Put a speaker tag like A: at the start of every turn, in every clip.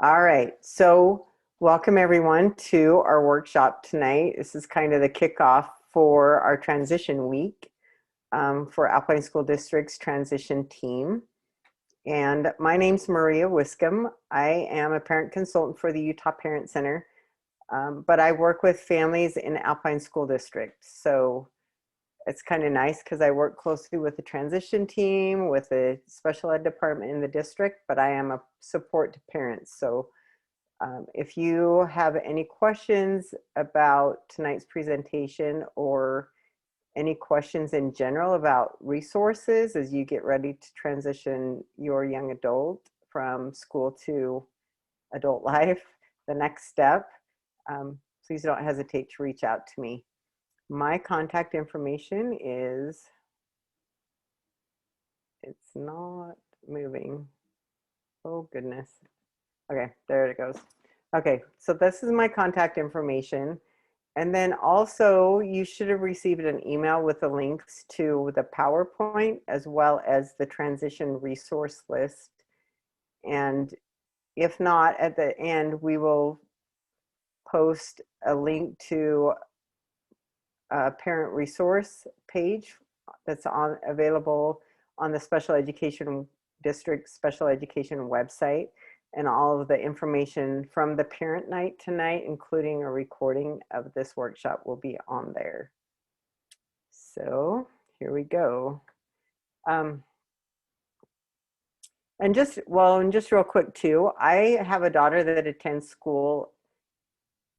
A: All right, so welcome everyone to our workshop tonight. This is kind of the kickoff for our transition week for Alpine School District's transition team. And my name's Maria Wiscombe. I am a parent consultant for the Utah Parent Center, but I work with families in Alpine School District. So it's kind of nice because I work closely with the transition team, with the special ed department in the district, but I am a support to parents. So if you have any questions about tonight's presentation or any questions in general about resources as you get ready to transition your young adult from school to adult life, the next step, please don't hesitate to reach out to me. My contact information is, it's not moving. Oh goodness. Okay, there it goes. Okay, so this is my contact information. And then also you should have received an email with the links to the PowerPoint as well as the transition resource list. And if not, at the end, we will post a link to a parent resource page that's available on the Special Education District Special Education website. And all of the information from the parent night tonight, including a recording of this workshop, will be on there. So here we go. And just real quick too, I have a daughter that attends school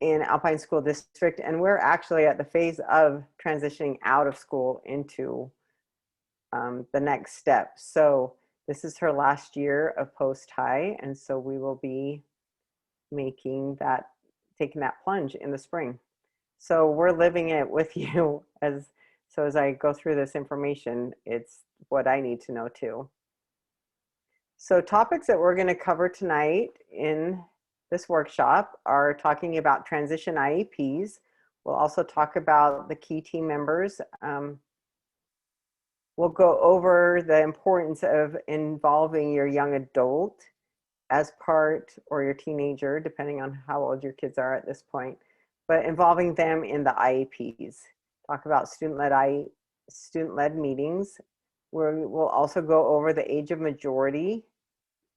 A: in Alpine School District, and we're actually at the phase of transitioning out of school into the next step. So this is her last year of post-high, and so we will be taking that plunge in the spring. So we're living it with you as I go through this information, it's what I need to know too. So topics that we're going to cover tonight in this workshop are talking about transition IEPs. We'll also talk about the key team members. We'll go over the importance of involving your young adult as part, or your teenager, depending on how old your kids are at this point, but involving them in the IEPs. Talk about student-led meetings, where we'll also go over the age of majority,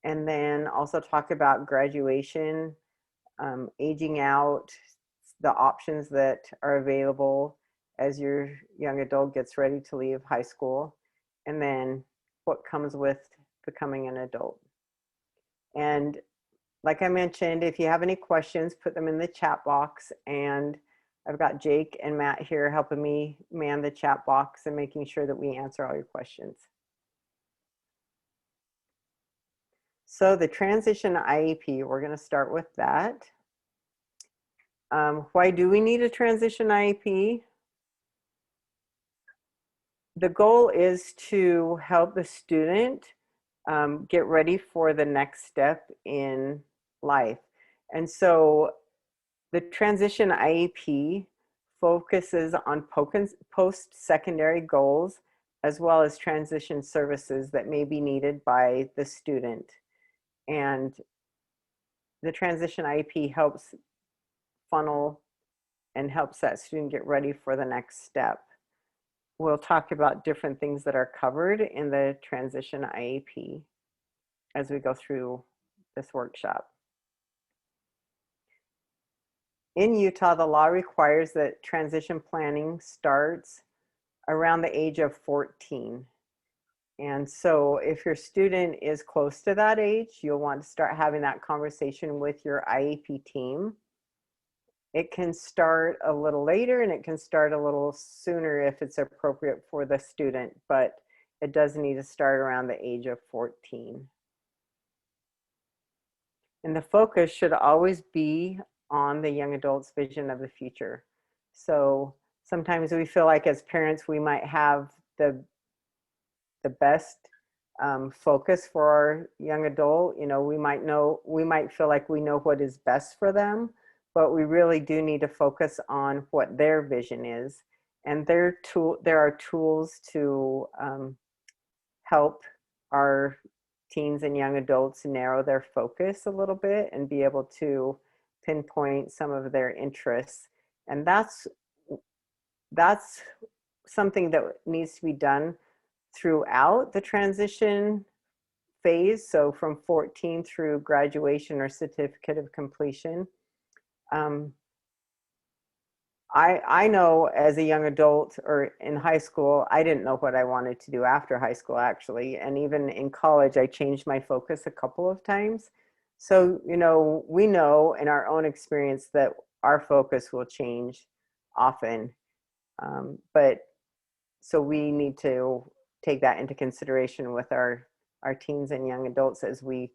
A: and then also talk about graduation, aging out, the options that are available as your young adult gets ready to leave high school, and then what comes with becoming an adult. And like I mentioned, if you have any questions, put them in the chat box, and I've got Jake and Matt here helping me man the chat box and making sure that we answer all your questions. So the transition IEP, we're going to start with that. Why do we need a transition IEP? The goal is to help the student get ready for the next step in life. And so the transition IEP focuses on post-secondary goals as well as transition services that may be needed by the student. And the transition IEP helps funnel and helps that student get ready for the next step. We'll talk about different things that are covered in the transition IEP as we go through this workshop. In Utah, the law requires that transition planning starts around the age of 14. And so if your student is close to that age, you'll want to start having that conversation with your IEP team. It can start a little later and it can start a little sooner if it's appropriate for the student, but it does need to start around the age of 14. And the focus should always be on the young adult's vision of the future. So sometimes we feel like as parents, we might have the best focus for our young adult. You know, we might feel like we know what is best for them, but we really do need to focus on what their vision is. And there are tools to help our teens and young adults narrow their focus a little bit and be able to pinpoint some of their interests. And that's something that needs to be done throughout the transition phase. So from 14 through graduation or certificate of completion. I know as a young adult or in high school, I didn't know what I wanted to do after high school, actually. And even in college, I changed my focus a couple of times. So, you know, we know in our own experience that our focus will change often. But so we need to take that into consideration with our teens and young adults as we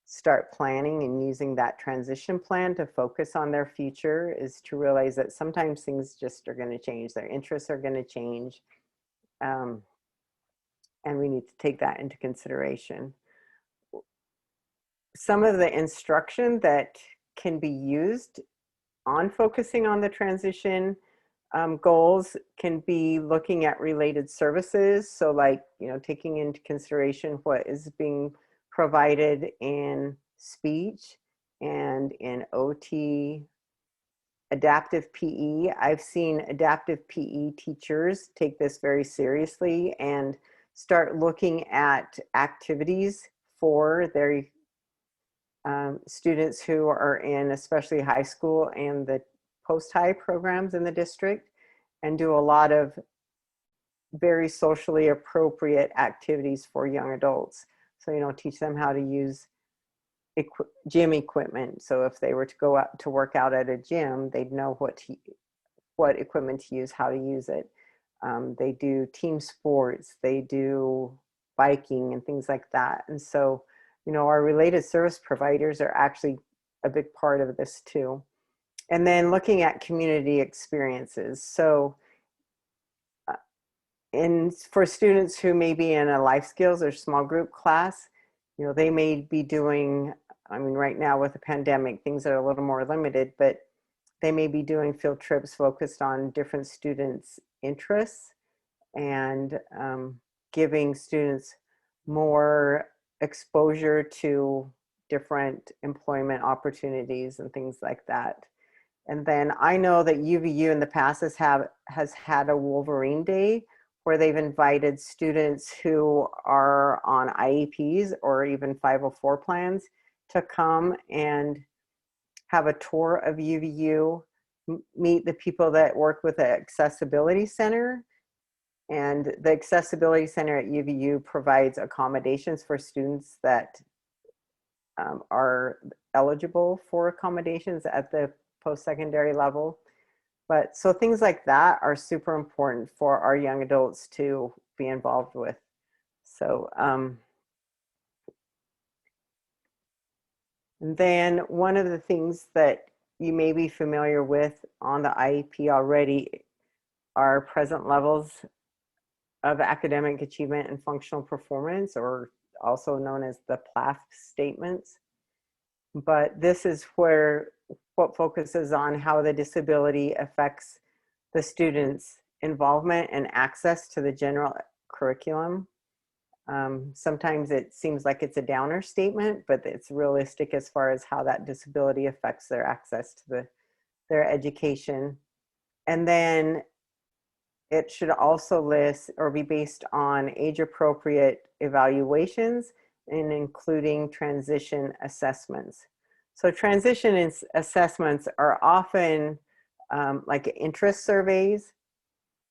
A: start planning and using that transition plan to focus on their future, is to realize that sometimes things just are going to change. Their interests are going to change. And we need to take that into consideration. Some of the instruction that can be used on focusing on the transition goals can be looking at related services. So like, you know, taking into consideration what is being provided in speech and in OT, adaptive PE. I've seen adaptive PE teachers take this very seriously and start looking at activities for their students who are in especially high school and the post-high programs in the district, and do a lot of very socially appropriate activities for young adults. So, you know, teach them how to use gym equipment. So if they were to go out to work out at a gym, they'd know what equipment to use, how to use it. They do team sports, they do biking and things like that. And so, you know, our related service providers are actually a big part of this too. And then looking at community experiences. So for students who may be in a life skills or small group class, you know, they may be doing, I mean, right now with the pandemic, things are a little more limited, but they may be doing field trips focused on different students' interests and giving students more exposure to different employment opportunities and things like that. And then I know that UVU in the past has had a Wolverine Day where they've invited students who are on IEPs or even 504 plans to come and have a tour of UVU, meet the people that work with the Accessibility Center. And the Accessibility Center at UVU provides accommodations for students that are eligible for accommodations at the post-secondary level. But so things like that are super important for our young adults to be involved with. So and then one of the things that you may be familiar with on the IEP already are present levels of academic achievement and functional performance, or also known as the PLAF statements. But this is where what focuses on how the disability affects the student's involvement and access to the general curriculum. Sometimes it seems like it's a downer statement, but it's realistic as far as how that disability affects their access to their education. And then it should also list or be based on age-appropriate evaluations and including transition assessments. So transition assessments are often like interest surveys.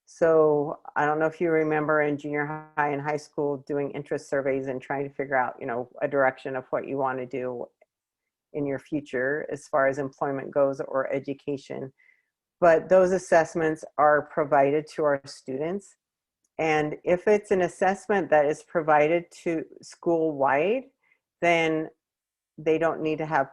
A: So I don't know if you remember in junior high and high school doing interest surveys and trying to figure out, you know, a direction of what you want to do in your future as far as employment goes or education. But those assessments are provided to our students. And if it's an assessment that is provided to school-wide, then they don't need to have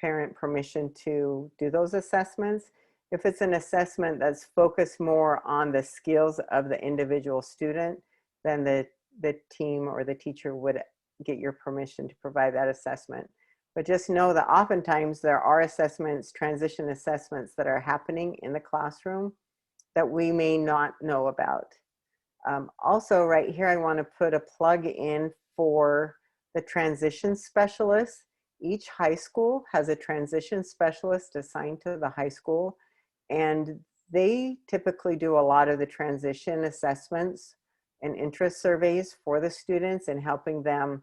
A: parent permission to do those assessments. If it's an assessment that's focused more on the skills of the individual student, then the team or the teacher would get your permission to provide that assessment. But just know that oftentimes there are assessments, transition assessments that are happening in the classroom that we may not know about. Also right here, I want to put a plug in for the transition specialists. Each high school has a transition specialist assigned to the high school, and they typically do a lot of the transition assessments and interest surveys for the students and helping them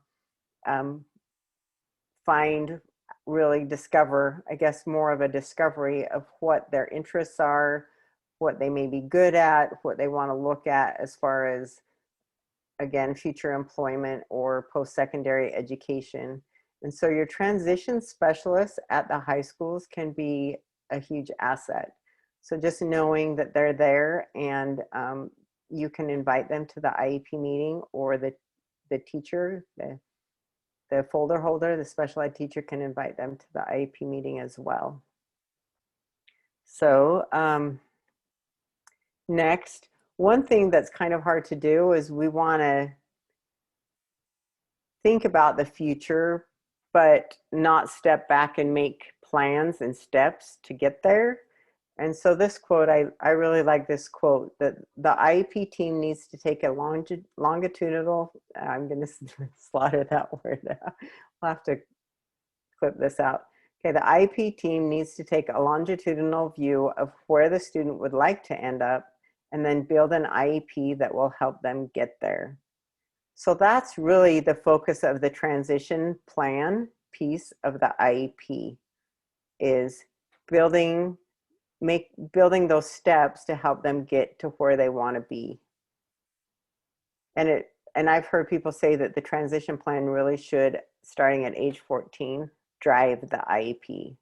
A: really discover, I guess, more of a discovery of what their interests are, what they may be good at, what they want to look at as far as, again, future employment or post-secondary education. And so your transition specialists at the high schools can be a huge asset. So just knowing that they're there, and you can invite them to the IEP meeting, or the teacher, the folder holder, the special ed teacher, can invite them to the IEP meeting as well. So next, one thing that's kind of hard to do is we want to think about the future, but not step back and make plans and steps to get there. And so this quote, I really like this quote, that the IEP team needs to take a longitudinal, I'm going to slaughter that word. I'll have to clip this out. Okay, the IEP team needs to take a longitudinal view of where the student would like to end up, and then build an IEP that will help them get there. So that's really the focus of the transition plan piece of the IEP, is building those steps to help them get to where they want to be. And I've heard people say that the transition plan really should, starting at age 14, drive the IEP.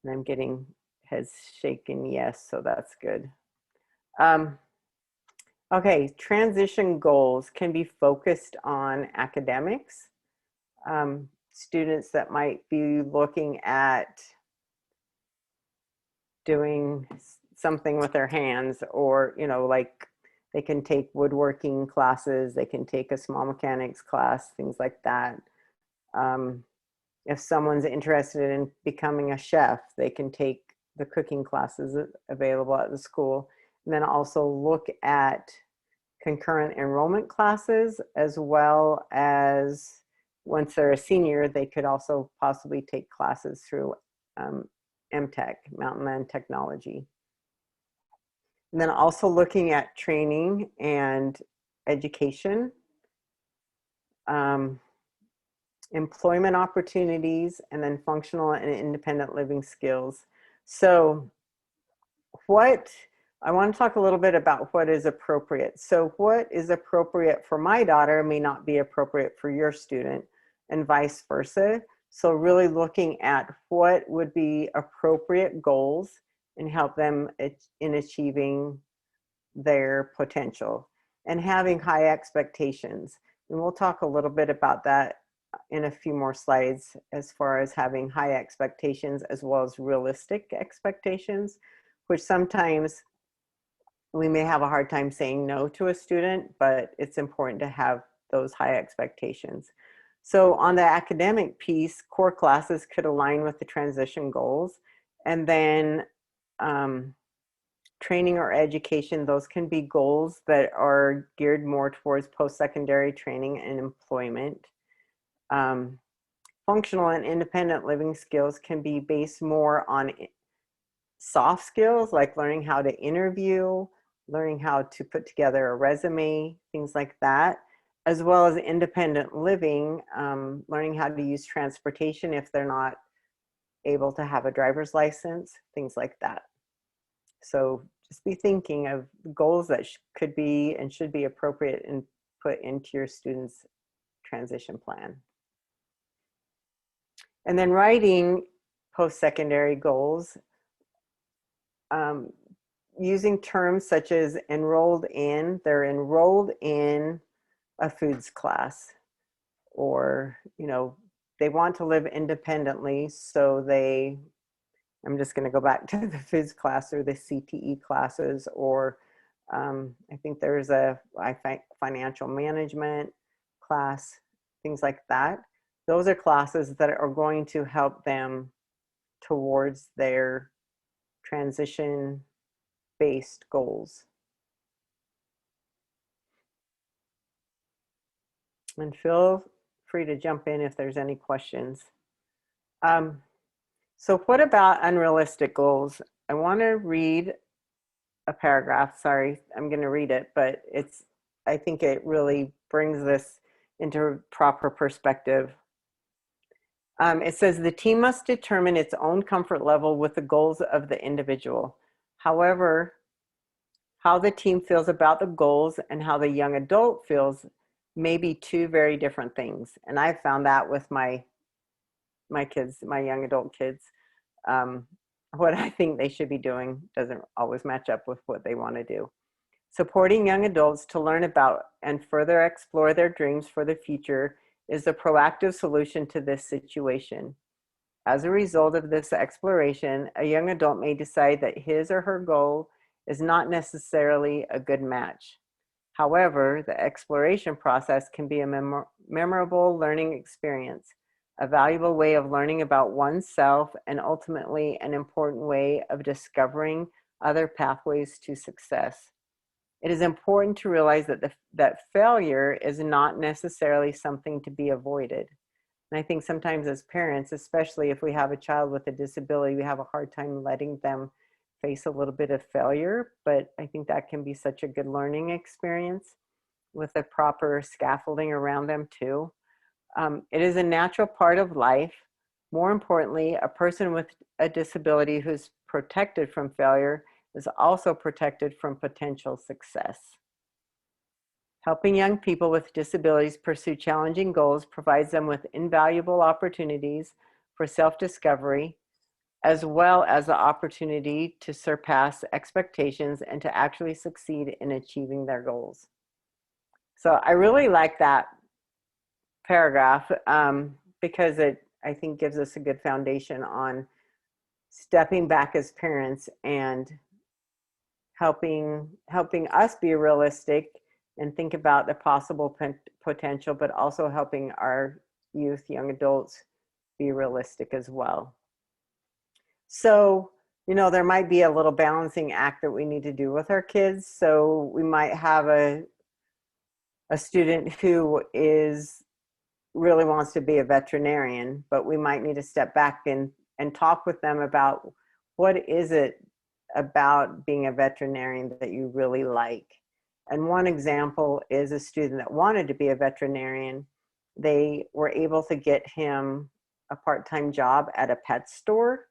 A: And I'm getting heads shaking yes, so that's good. Okay, transition goals can be focused on academics. Students that might be looking at doing something with their hands, or, you know, like they can take woodworking classes, they can take a small mechanics class, things like that. If someone's interested in becoming a chef, they can take the cooking classes available at the school. And then also look at concurrent enrollment classes, as well as, once they're a senior, they could also possibly take classes through MTech, Mountain Land Technology. And then also looking at training and education, employment opportunities, and then functional and independent living skills. So I want to talk a little bit about what is appropriate. So what is appropriate for my daughter may not be appropriate for your student, and vice versa. So really looking at what would be appropriate goals and help them in achieving their potential, and having high expectations. And we'll talk a little bit about that in a few more slides, as far as having high expectations as well as realistic expectations, which sometimes we may have a hard time saying no to a student, but it's important to have those high expectations. So on the academic piece, core classes could align with the transition goals. And then training or education, those can be goals that are geared more towards post-secondary training and employment. Functional and independent living skills can be based more on soft skills, like learning how to interview, learning how to put together a resume, things like that, as well as independent living, learning how to use transportation if they're not able to have a driver's license, things like that. So just be thinking of goals that could be and should be appropriate and put into your students' transition plan. And then writing post-secondary goals, using terms such as enrolled in, they're enrolled in a foods class, or, you know, they want to live independently, so I'm just going to go back to the foods class, or the CTE classes, or I think there's a financial management class, things like that. Those are classes that are going to help them towards their transition-based goals. And feel free to jump in if there's any questions. So what about unrealistic goals? I want to read a paragraph. Sorry, I'm going to read it, but I think it really brings this into proper perspective. It says the team must determine its own comfort level with the goals of the individual. However, how the team feels about the goals and how the young adult feels may be two very different things. And I found that with my kids, my young adult kids. What I think they should be doing doesn't always match up with what they want to do. Supporting young adults to learn about and further explore their dreams for the future is a proactive solution to this situation. As a result of this exploration, a young adult may decide that his or her goal is not necessarily a good match. However, the exploration process can be a memorable learning experience, a valuable way of learning about oneself, and ultimately an important way of discovering other pathways to success. It is important to realize that failure is not necessarily something to be avoided. And I think sometimes as parents, especially if we have a child with a disability, we have a hard time letting them face a little bit of failure, but I think that can be such a good learning experience with the proper scaffolding around them too. It is a natural part of life. More importantly, a person with a disability who's protected from failure is also protected from potential success. Helping young people with disabilities pursue challenging goals provides them with invaluable opportunities for self-discovery, as well as the opportunity to surpass expectations and to actually succeed in achieving their goals. So I really like that paragraph because it, I think, gives us a good foundation on stepping back as parents and helping us be realistic and think about the possible potential, but also helping our youth, young adults be realistic as well. So, you know, there might be a little balancing act that we need to do with our kids. So we might have a student who really wants to be a veterinarian, but we might need to step back and talk with them about what is it about being a veterinarian that you really like. And one example is a student that wanted to be a veterinarian. They were able to get him a part-time job at a pet store,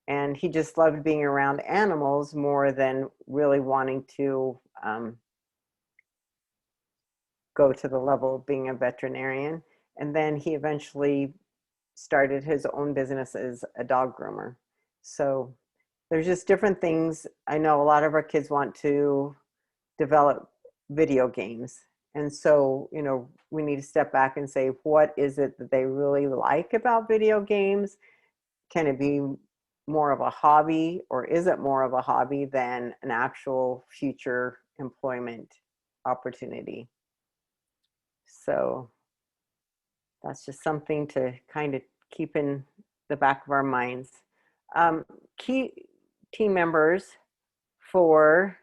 A: and he just loved being around animals more than really wanting to go to the level of being a veterinarian. And then he eventually started his own business as a dog groomer. So there's just different things. I know a lot of our kids want to develop video games. And so, you know, we need to step back and say, what is it that they really like about video games? Can it be more of a hobby, or is it more of a hobby than an actual future employment opportunity? So that's just something to kind of keep in the back of our minds. Key team members for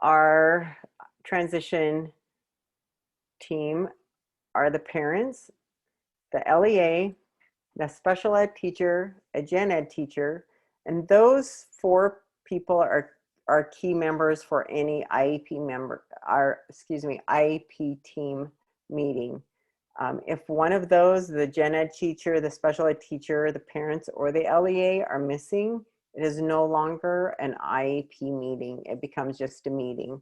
A: our transition team are the parents, the LEA, the special ed teacher, a gen ed teacher, and those 4 people are key members for any IEP member, IEP team meeting. If one of those, the gen ed teacher, the special ed teacher, the parents, or the LEA are missing, it is no longer an IEP meeting. It becomes just a meeting.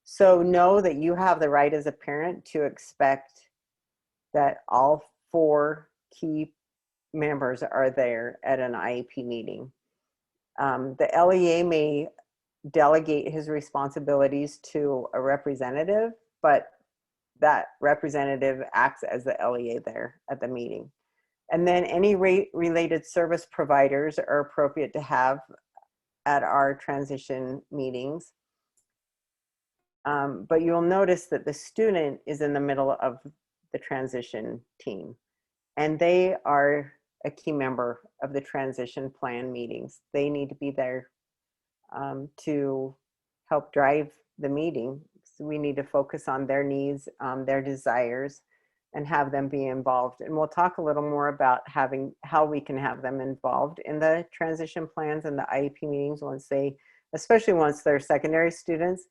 A: So know that you have the right as a parent to expect that all 4 key members are there at an IEP meeting. The LEA may delegate his responsibilities to a representative, but that representative acts as the LEA there at the meeting. And then any related service providers are appropriate to have at our transition meetings. But you'll notice that the student is in the middle of the transition team, and they are a key member of the transition plan meetings. They need to be there to help drive the meeting. we need to focus on their needs, their desires, and have them be involved. And we'll talk a little more about how we can have them involved in the transition plans and the IEP meetings especially once they're secondary students.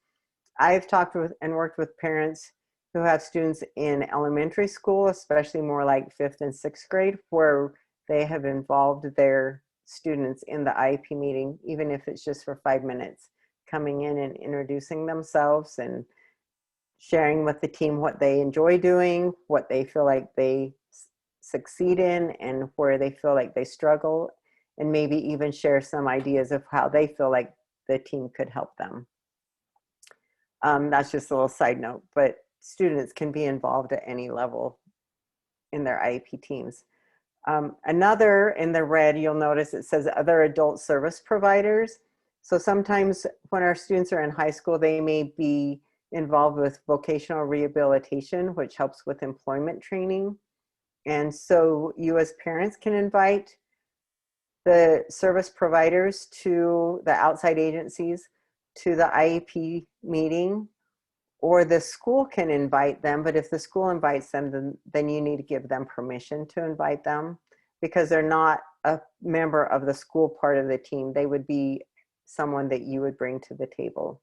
A: I've talked with and worked with parents who have students in elementary school, especially more like 5th and 6th grade, where they have involved their students in the IEP meeting, even if it's just for 5 minutes, coming in and introducing themselves and sharing with the team what they enjoy doing, what they feel like they succeed in, and where they feel like they struggle, and maybe even share some ideas of how they feel like the team could help them. That's just a little side note, but students can be involved at any level in their IEP teams. Another in the red, you'll notice it says other adult service providers. So sometimes when our students are in high school, they may be involved with vocational rehabilitation, which helps with employment training. And so you as parents can invite the service providers to the outside agencies to the IEP meeting, or the school can invite them. But if the school invites them, then you need to give them permission to invite them, because they're not a member of the school part of the team. They would be someone that you would bring to the table.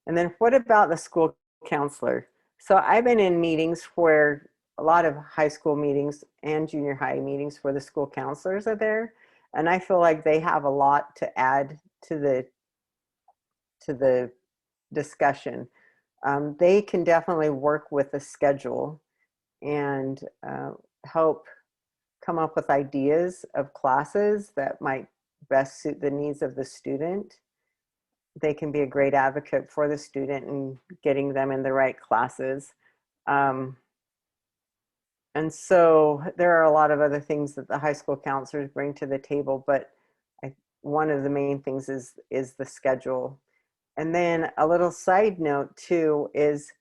A: And then what about the school counselor? So I've been in meetings where a lot of high school meetings and junior high meetings where the school counselors are there. And I feel like they have a lot to add to the discussion. They can definitely work with the schedule and help come up with ideas of classes that might best suit the needs of the student. They can be a great advocate for the student and getting them in the right classes. And so there are a lot of other things that the high school counselors bring to the table, but one of the main things is the schedule. And then a little side note too is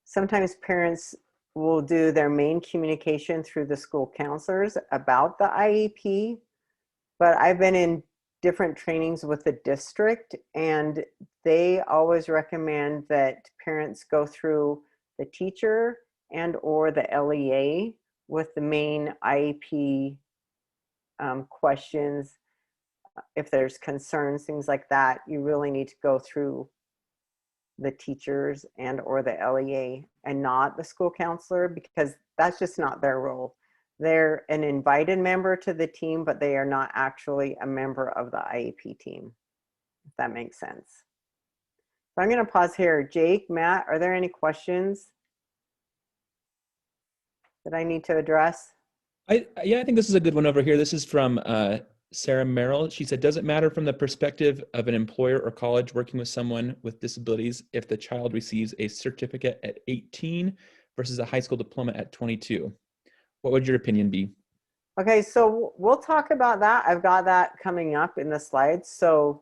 A: sometimes parents will do their main communication through the school counselors about the IEP, but I've been in different trainings with the district, and they always recommend that parents go through the teacher and or the LEA with the main IEP questions. If there's concerns, things like that, you really need to go through the teachers and or the LEA and not the school counselor, because that's just not their role. They're an invited member to the team, but they are not actually a member of the IEP team, if that makes sense. So I'm going to pause here. Jake, Matt, are there any questions that I need to address?
B: Yeah, I think this is a good one over here. This is from Sarah Merrill. She said, does it matter from the perspective of an employer or college working with someone with disabilities if the child receives a certificate at 18 versus a high school diploma at 22? What would your opinion be?
A: Okay, so we'll talk about that. I've got that coming up in the slides. So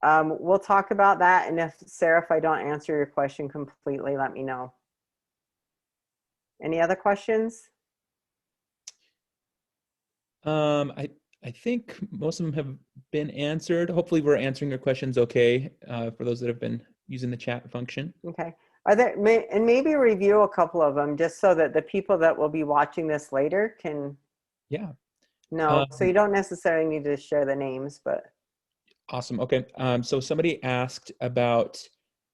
A: we'll talk about that. And if, Sarah, if I don't answer your question completely, let me know. Any other questions?
B: I think most of them have been answered. Hopefully we're answering your questions okay for those that have been using the chat function.
A: Okay. Are there, and maybe review a couple of them just so that the people that will be watching this later can know. So you don't necessarily need to share the names, but.
B: Awesome. Okay. So somebody asked about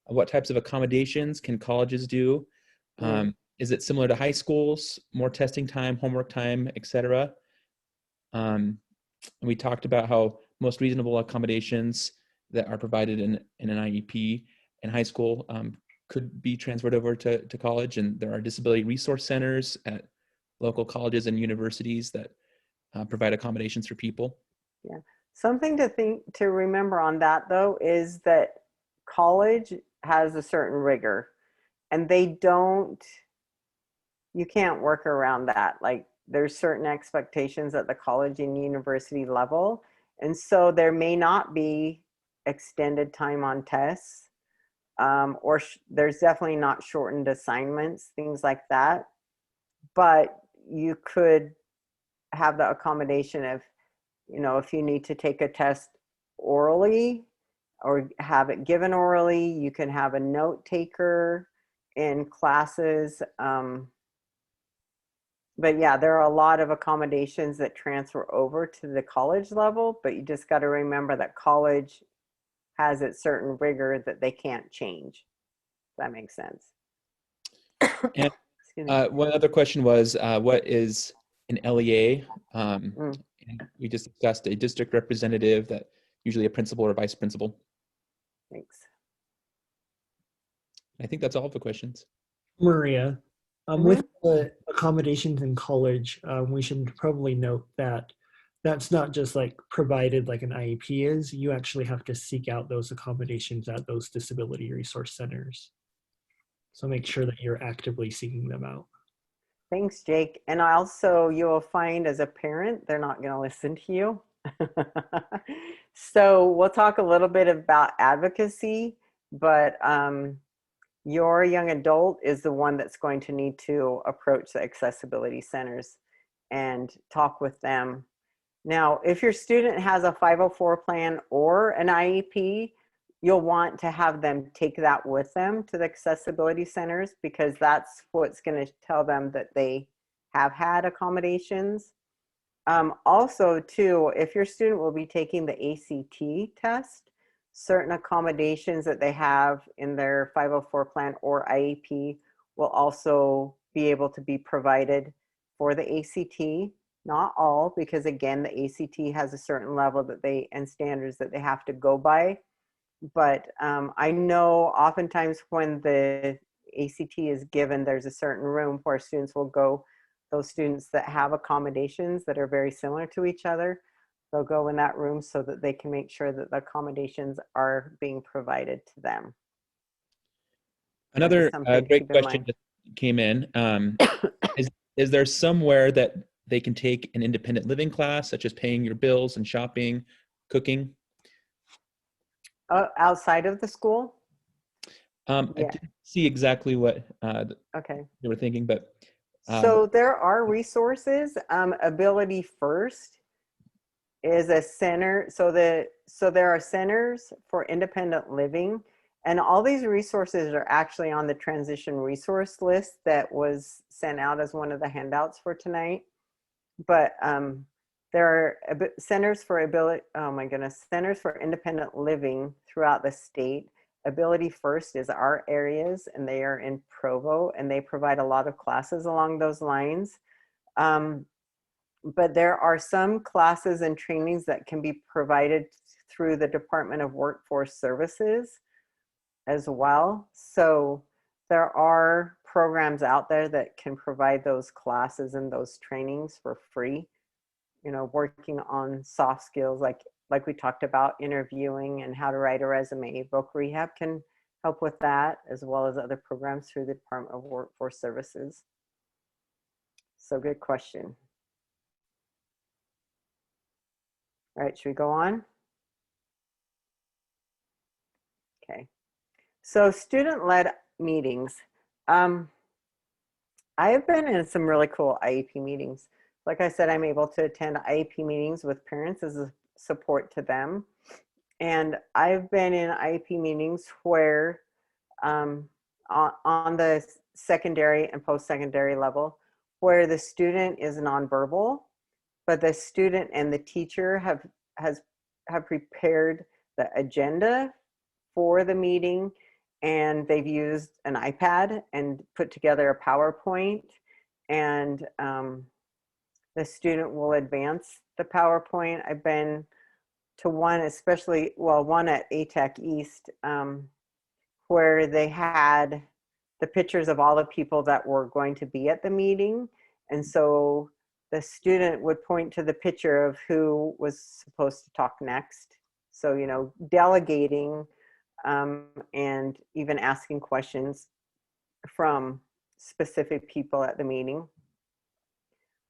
B: what types of accommodations can colleges do? Is it similar to high schools, more testing time, homework time, etc.? We talked about how most reasonable accommodations that are provided in an IEP in high school could be transferred over to college, and there are disability resource centers at local colleges and universities that provide accommodations for people.
A: Yeah. Something to remember on that though is that college has a certain rigor, and you can't work around that. Like there's certain expectations at the college and university level. And so there may not be extended time on tests, or there's definitely not shortened assignments, things like that. But you could have the accommodation of, if you need to take a test orally or have it given orally. You can have a note taker in classes. But yeah, there are a lot of accommodations that transfer over to the college level, but you just got to remember that college has its certain rigor that they can't change. If that makes sense.
B: And
A: Excuse me.
B: one other question was, what is an LEA?
A: Mm,
B: And we just discussed a district representative, that usually a principal or vice principal.
A: thanks.
B: I think that's all of the questions.
C: Maria, with
A: Mhm.
C: the accommodations in college, we should probably note that that's not just like provided like an IEP is. You actually have to seek out those accommodations at those disability resource centers. So make sure that you're actively seeking them out.
A: Thanks, Jake. And also, you will find as a parent, they're not going to listen to you. So we'll talk a little bit about advocacy, but your young adult is the one that's going to need to approach the accessibility centers and talk with them. Now, if your student has a 504 plan or an IEP, you'll want to have them take that with them to the accessibility centers, because that's what's going to tell them that they have had accommodations. Also, too, if your student will be taking the ACT test, certain accommodations that they have in their 504 plan or IEP will also be able to be provided for the ACT. Not all, because again, the ACT has a certain level that they and standards that they have to go by. But I know oftentimes when the ACT is given, there's a certain room where students will go. Those students that have accommodations that are very similar to each other, they'll go in that room so that they can make sure that the accommodations are being provided to them. That is
B: Another
A: something to
B: great
A: keep in
B: question
A: mind.
B: that came in. Is there somewhere that they can take an independent living class, such as paying your bills and shopping, cooking?
A: Outside of the school?
B: I
A: Yeah,
B: didn't see exactly what
A: okay.
B: they were thinking, but
A: So there are resources. Ability First is a center. So there are centers for independent living, and all these resources are actually on the transition resource list that was sent out as one of the handouts for tonight. But there are centers for ability. Oh my goodness, centers for independent living throughout the state. Ability First is our areas, and they are in Provo, and they provide a lot of classes along those lines. But there are some classes and trainings that can be provided through the Department of Workforce Services as well. So there are programs out there that can provide those classes and those trainings for free. You know, working on soft skills like we talked about, interviewing and how to write a resume. Voc Rehab can help with that, as well as other programs through the Department of Workforce Services. So good question. All right, should we go on? Okay. So student-led meetings. I have been in some really cool IEP meetings. Like I said, I'm able to attend IEP meetings with parents as a support to them. And I've been in IEP meetings where on the secondary and post-secondary level, where the student is nonverbal, but the student and the teacher have prepared the agenda for the meeting, and they've used an iPad and put together a PowerPoint, and the student will advance the PowerPoint. I've been to one, especially, well, one at ATEC East, where they had the pictures of all the people that were going to be at the meeting. And so the student would point to the picture of who was supposed to talk next. So, you know, delegating and even asking questions from specific people at the meeting.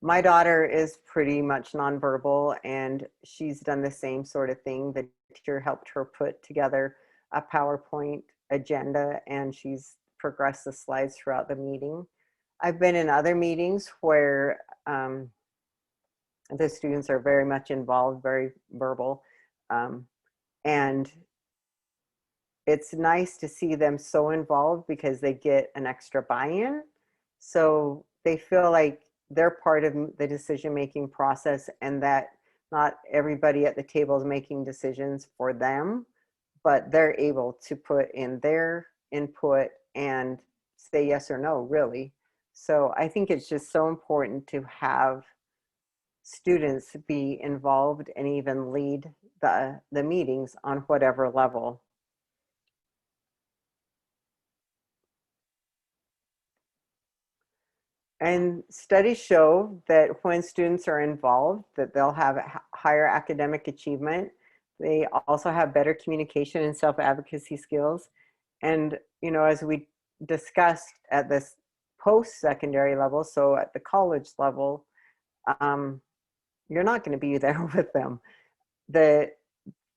A: My daughter is pretty much nonverbal, and she's done the same sort of thing. The teacher helped her put together a PowerPoint agenda, and she's progressed the slides throughout the meeting. I've been in other meetings where the students are very much involved, very verbal, and it's nice to see them so involved because they get an extra buy-in. So they feel like they're part of the decision-making process, and that not everybody at the table is making decisions for them, but they're able to put in their input and say yes or no, really. So I think it's just so important to have students be involved and even lead the meetings on whatever level. And studies show that when students are involved, that they'll have higher academic achievement. They also have better communication and self-advocacy skills. And, you know, as we discussed at this post-secondary level, so at the college level, you're not going to be there with them. The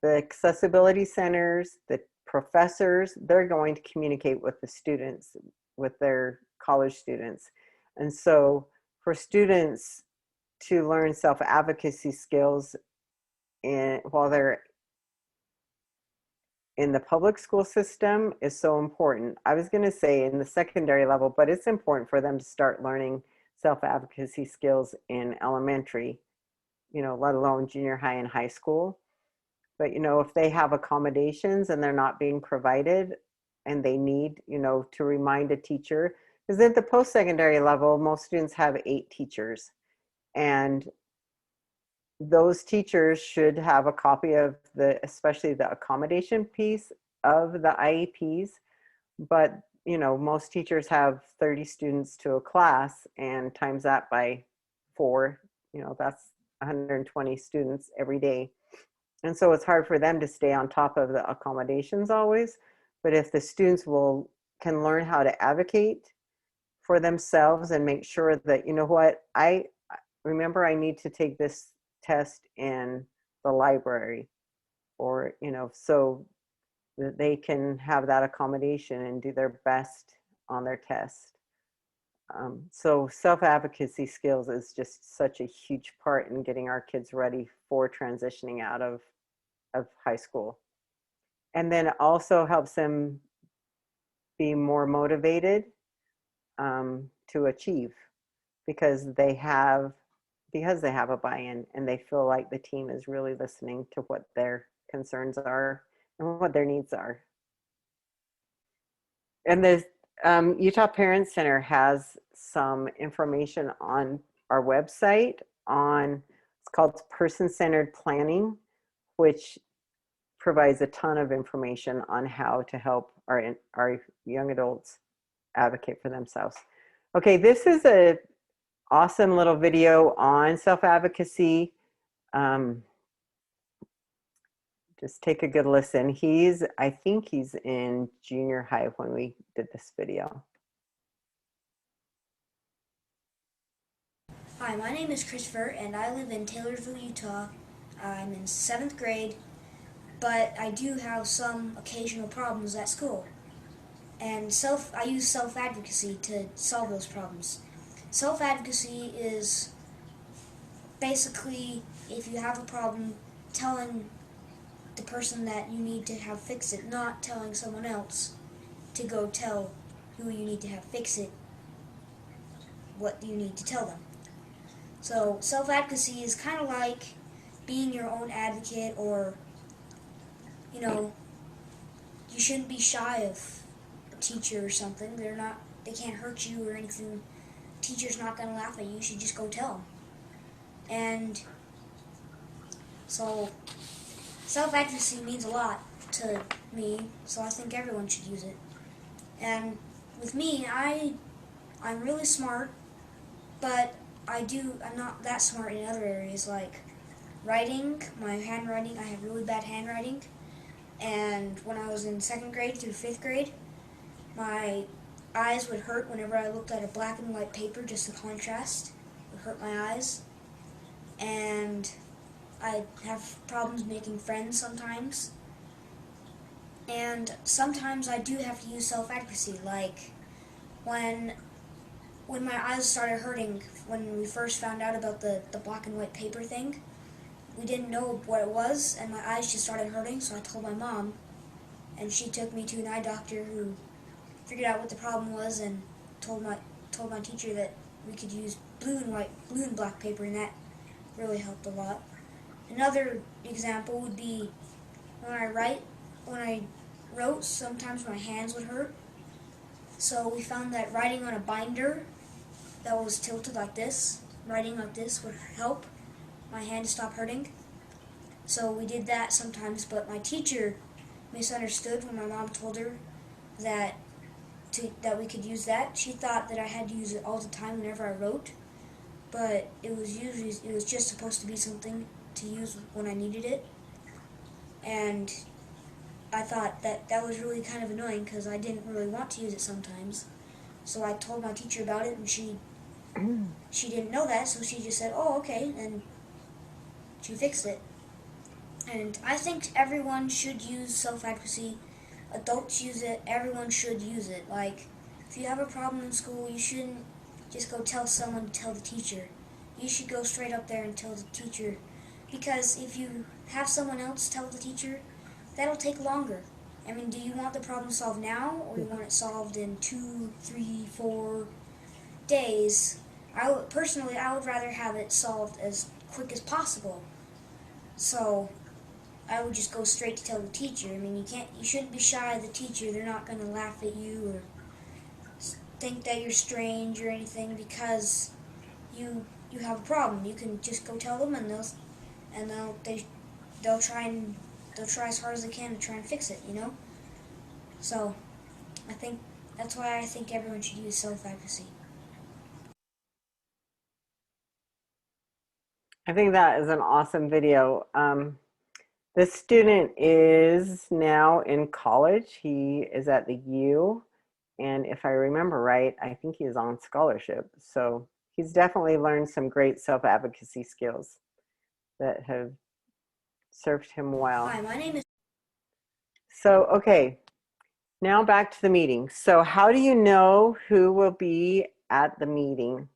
A: accessibility centers, the professors, they're going to communicate with the students, with their college students. And so for students to learn self-advocacy skills while they're in the public school system is so important. I was going to say in the secondary level, but it's important for them to start learning self-advocacy skills in elementary, you know, let alone junior high and high school. But, you know, if they have accommodations and they're not being provided and they need, you know, to remind a teacher, because at the post-secondary level, most students have 8 teachers. And those teachers should have a copy of especially the accommodation piece of the IEPs. But, you know, most teachers have 30 students to a class, and times that by 4, you know, that's 120 students every day. And so it's hard for them to stay on top of the accommodations always. But if the students can learn how to advocate for themselves and make sure that, you know what, I remember I need to take this test in the library, or, you know, so that they can have that accommodation and do their best on their test. So self-advocacy skills is just such a huge part in getting our kids ready for transitioning out of high school. And then it also helps them be more motivated to achieve, because they have a buy-in and they feel like the team is really listening to what their concerns are and what their needs are. And the Utah Parent Center has some information on our website it's called Person-Centered Planning, which provides a ton of information on how to help our young adults advocate for themselves. Okay, this is a awesome little video on self-advocacy. Just take a good listen. I think he's in junior high when we did this video.
D: Hi, my name is Christopher and I live in Taylorsville, Utah. I'm in 7th grade, but I do have some occasional problems at school. And I use self-advocacy to solve those problems. Self-advocacy is basically, if you have a problem, telling the person that you need to have fix it, not telling someone else to go tell who you need to have fix it what you need to tell them. So self-advocacy is kind of like being your own advocate, or, you know, you shouldn't be shy of a teacher or something. They can't hurt you or anything. Teacher's not going to laugh at you. You should just go tell them. And so self-advocacy means a lot to me, so I think everyone should use it. And with me, I'm really smart, but I'm not that smart in other areas, like writing, my handwriting. I have really bad handwriting. And when I was in 2nd grade through 5th grade, my eyes would hurt whenever I looked at a black and white paper, just the contrast would hurt my eyes. And I have problems making friends sometimes. And sometimes I do have to use self-advocacy, like when my eyes started hurting, when we first found out about the black and white paper thing, we didn't know what it was, and my eyes just started hurting, so I told my mom, and she took me to an eye doctor who figured out what the problem was and told my teacher that we could use blue and black paper, and that really helped a lot. Another example would be when I wrote, sometimes my hands would hurt. So we found that writing on a binder that was tilted like this, writing like this would help my hand to stop hurting. So we did that sometimes, but my teacher misunderstood when my mom told her that we could use that. She thought that I had to use it all the time whenever I wrote, but it was just supposed to be something to use when I needed it. And I thought that was really kind of annoying because I didn't really want to use it sometimes. So I told my teacher about it, and she didn't know that, so she just said, "Oh, okay," and she fixed it. And I think everyone should use self-advocacy. Adults use it. Everyone should use it. Like, if you have a problem in school, you shouldn't just go tell someone to tell the teacher. You should go straight up there and tell the teacher. Because if you have someone else tell the teacher, that'll take longer. I mean, do you want the problem solved now, or you want it solved in 2, 3, 4 days? Personally, I would rather have it solved as quick as possible. So I would just go straight to tell the teacher. I mean, you shouldn't be shy of the teacher. They're not going to laugh at you or think that you're strange or anything because you have a problem. You can just go tell them, and they'll try as hard as they can to try and fix it. So I think that's why I think everyone should use self-advocacy.
A: I think that is an awesome video. This student is now in college. He is at the U, and if I remember right, I think he is on scholarship. So he's definitely learned some great self-advocacy skills that have served him well.
D: Hi, my name is...
A: So, okay, now back to the meeting. So how do you know who will be at the meeting?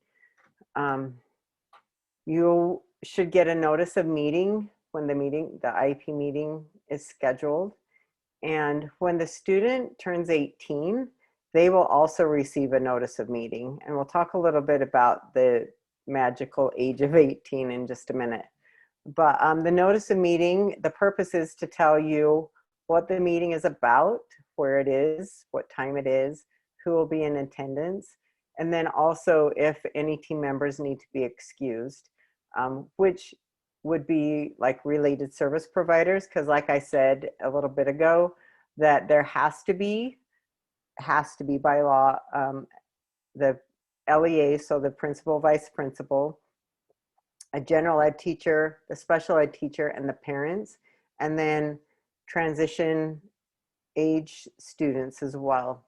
A: You should get a notice of meeting when the IEP meeting is scheduled. And when the student turns 18, they will also receive a notice of meeting. And we'll talk a little bit about the magical age of 18 in just a minute. But the notice of meeting, the purpose is to tell you what the meeting is about, where it is, what time it is, who will be in attendance, and then also if any team members need to be excused, which would be like related service providers, because like I said a little bit ago, that there has to be by law, the LEA, so the principal, vice principal, a general ed teacher, the special ed teacher, and the parents, and then transition age students as well.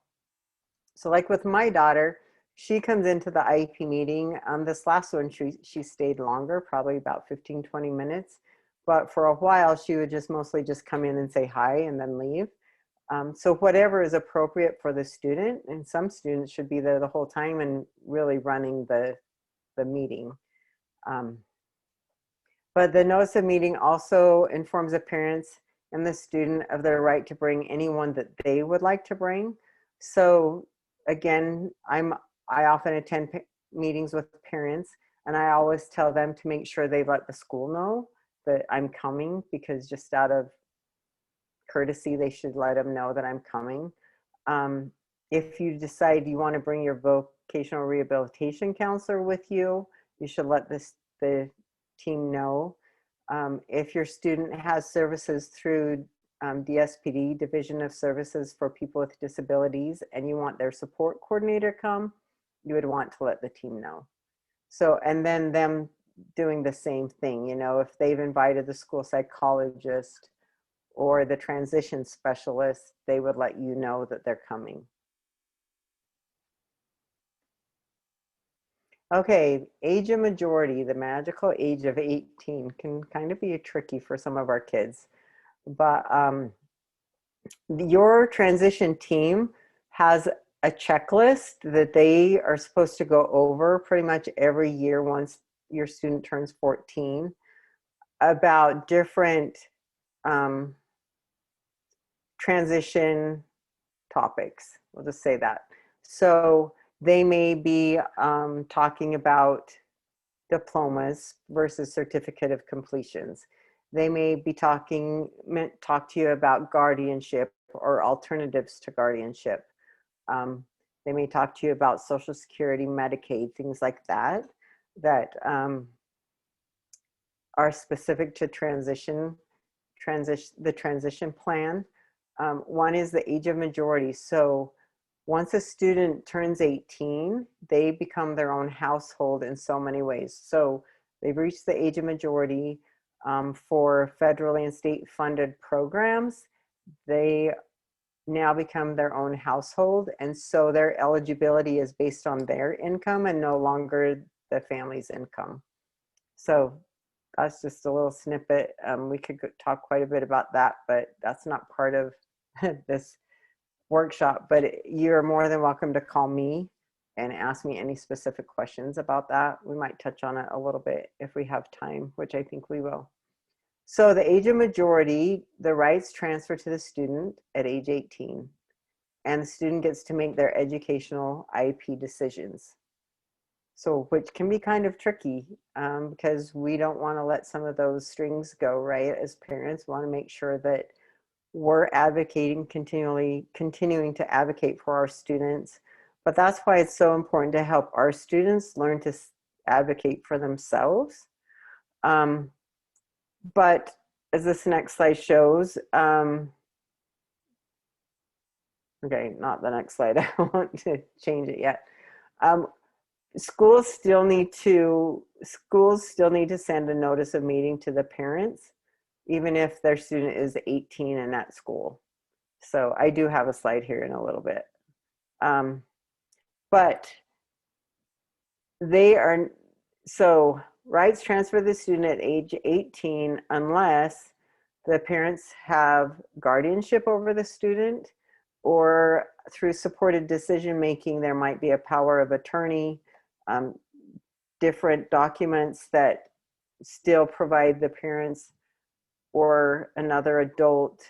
A: So like with my daughter, she comes into the IEP meeting. This last one, she stayed longer, probably about 15, 20 minutes. But for a while, she would mostly just come in and say hi and then leave. So whatever is appropriate for the student, and some students should be there the whole time and really running the meeting. But the notice of meeting also informs the parents and the student of their right to bring anyone that they would like to bring. So again, I often attend meetings with parents, and I always tell them to make sure they let the school know that I'm coming, because just out of courtesy, they should let them know that I'm coming. If you decide you want to bring your vocational rehabilitation counselor with you, you should let the team know. If your student has services through DSPD, Division of Services for People with Disabilities, and you want their support coordinator to come, you would want to let the team know. So, and then them doing the same thing, if they've invited the school psychologist or the transition specialist, they would let you know that they're coming. Okay, age of majority, the magical age of 18 can kind of be tricky for some of our kids. But your transition team has a checklist that they are supposed to go over pretty much every year once your student turns 14 about different transition topics. We'll just say that. So they may be talking about diplomas versus certificate of completions. They may be talk to you about guardianship or alternatives to guardianship. They may talk to you about Social Security, Medicaid, things like that, that are specific to the transition plan. One is the age of majority. So once a student turns 18, they become their own household in so many ways. So they've reached the age of majority. For federally and state funded programs, they now become their own household. And so their eligibility is based on their income and no longer the family's income. So that's just a little snippet. We could talk quite a bit about that, but that's not part of this workshop. But you're more than welcome to call me and ask me any specific questions about that. We might touch on it a little bit if we have time, which I think we will. So the age of majority, the rights transfer to the student at age 18, and the student gets to make their educational IEP decisions. So, which can be kind of tricky because we don't want to let some of those strings go, right? As parents, we want to make sure that we're advocating, continuing to advocate for our students. But that's why it's so important to help our students learn to advocate for themselves. But as this next slide shows, okay, not the next slide. I don't want to change it yet. Schools still need to send a notice of meeting to the parents, even if their student is 18 and at school. So I do have a slide here in a little bit. But they are, so rights transfer the student at age 18 unless the parents have guardianship over the student, or through supported decision making, there might be a power of attorney, different documents that still provide the parents or another adult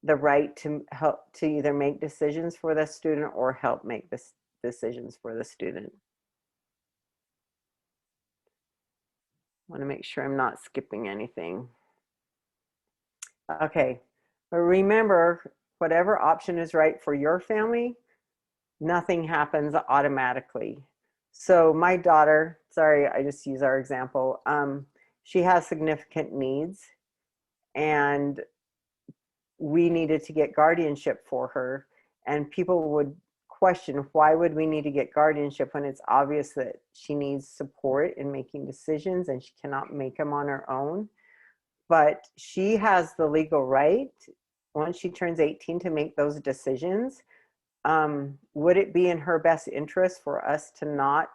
A: the right to help to either make decisions for the student or help make decisions for the student. I want to make sure I'm not skipping anything. Okay, but remember, whatever option is right for your family, nothing happens automatically. So my daughter, sorry, I just use our example. She has significant needs, and we needed to get guardianship for her. And people would question, why would we need to get guardianship when it's obvious that she needs support in making decisions and she cannot make them on her own? But she has the legal right, once she turns 18, to make those decisions. Would it be in her best interest for us to not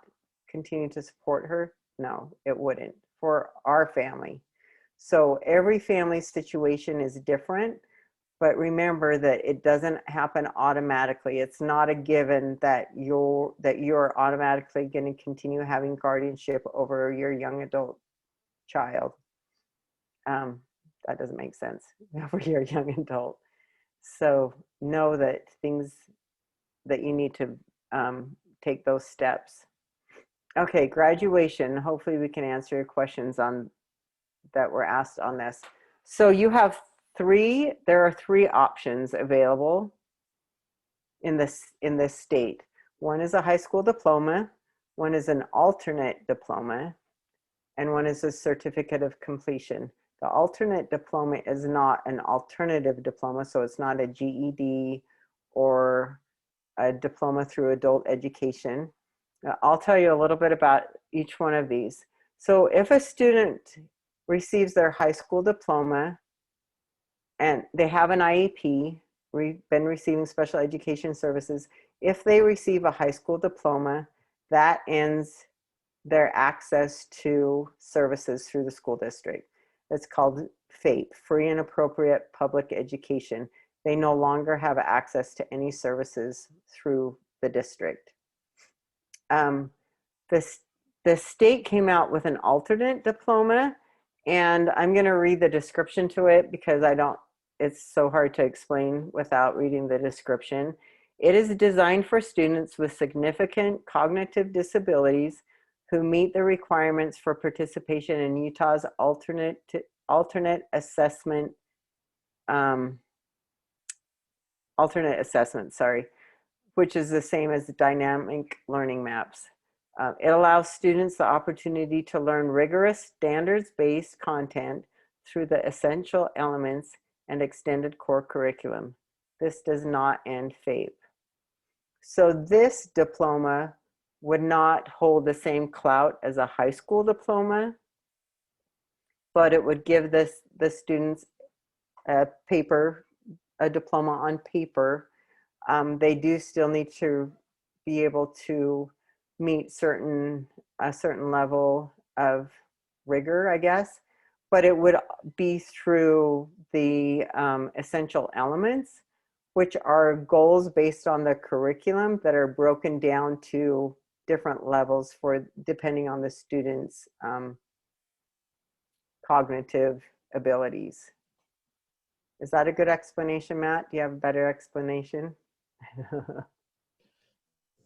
A: continue to support her? No, it wouldn't, for our family. So every family situation is different, but remember that it doesn't happen automatically. It's not a given that you're automatically going to continue having guardianship over your young adult child. That doesn't make sense, over your young adult. So know that things that you need to take those steps. Okay, graduation. Hopefully we can answer your questions on that were asked on this. So you have there are three options available in this state. One is a high school diploma, one is an alternate diploma, and one is a certificate of completion. The alternate diploma is not an alternative diploma, so it's not a GED or a diploma through adult education. I'll tell you a little bit about each one of these. So if a student receives their high school diploma and they have an IEP, we've been receiving special education services, if they receive a high school diploma, that ends their access to services through the school district. It's called FAPE, Free and Appropriate Public Education. They no longer have access to any services through the district. The state came out with an alternate diploma, And I'm going to read the description to it because it's so hard to explain without reading the description. It is designed for students with significant cognitive disabilities who meet the requirements for participation in Utah's alternate assessment, which is the same as dynamic learning maps. It allows students the opportunity to learn rigorous standards-based content through the essential elements and extended core curriculum. This does not end FAPE. So this diploma would not hold the same clout as a high school diploma, but it would give the students a diploma on paper. They do still need to be able to meet a certain level of rigor, I guess, but it would be through the essential elements, which are goals based on the curriculum that are broken down to different levels depending on the student's cognitive abilities. Is that a good explanation, Matt? Do you have a better explanation?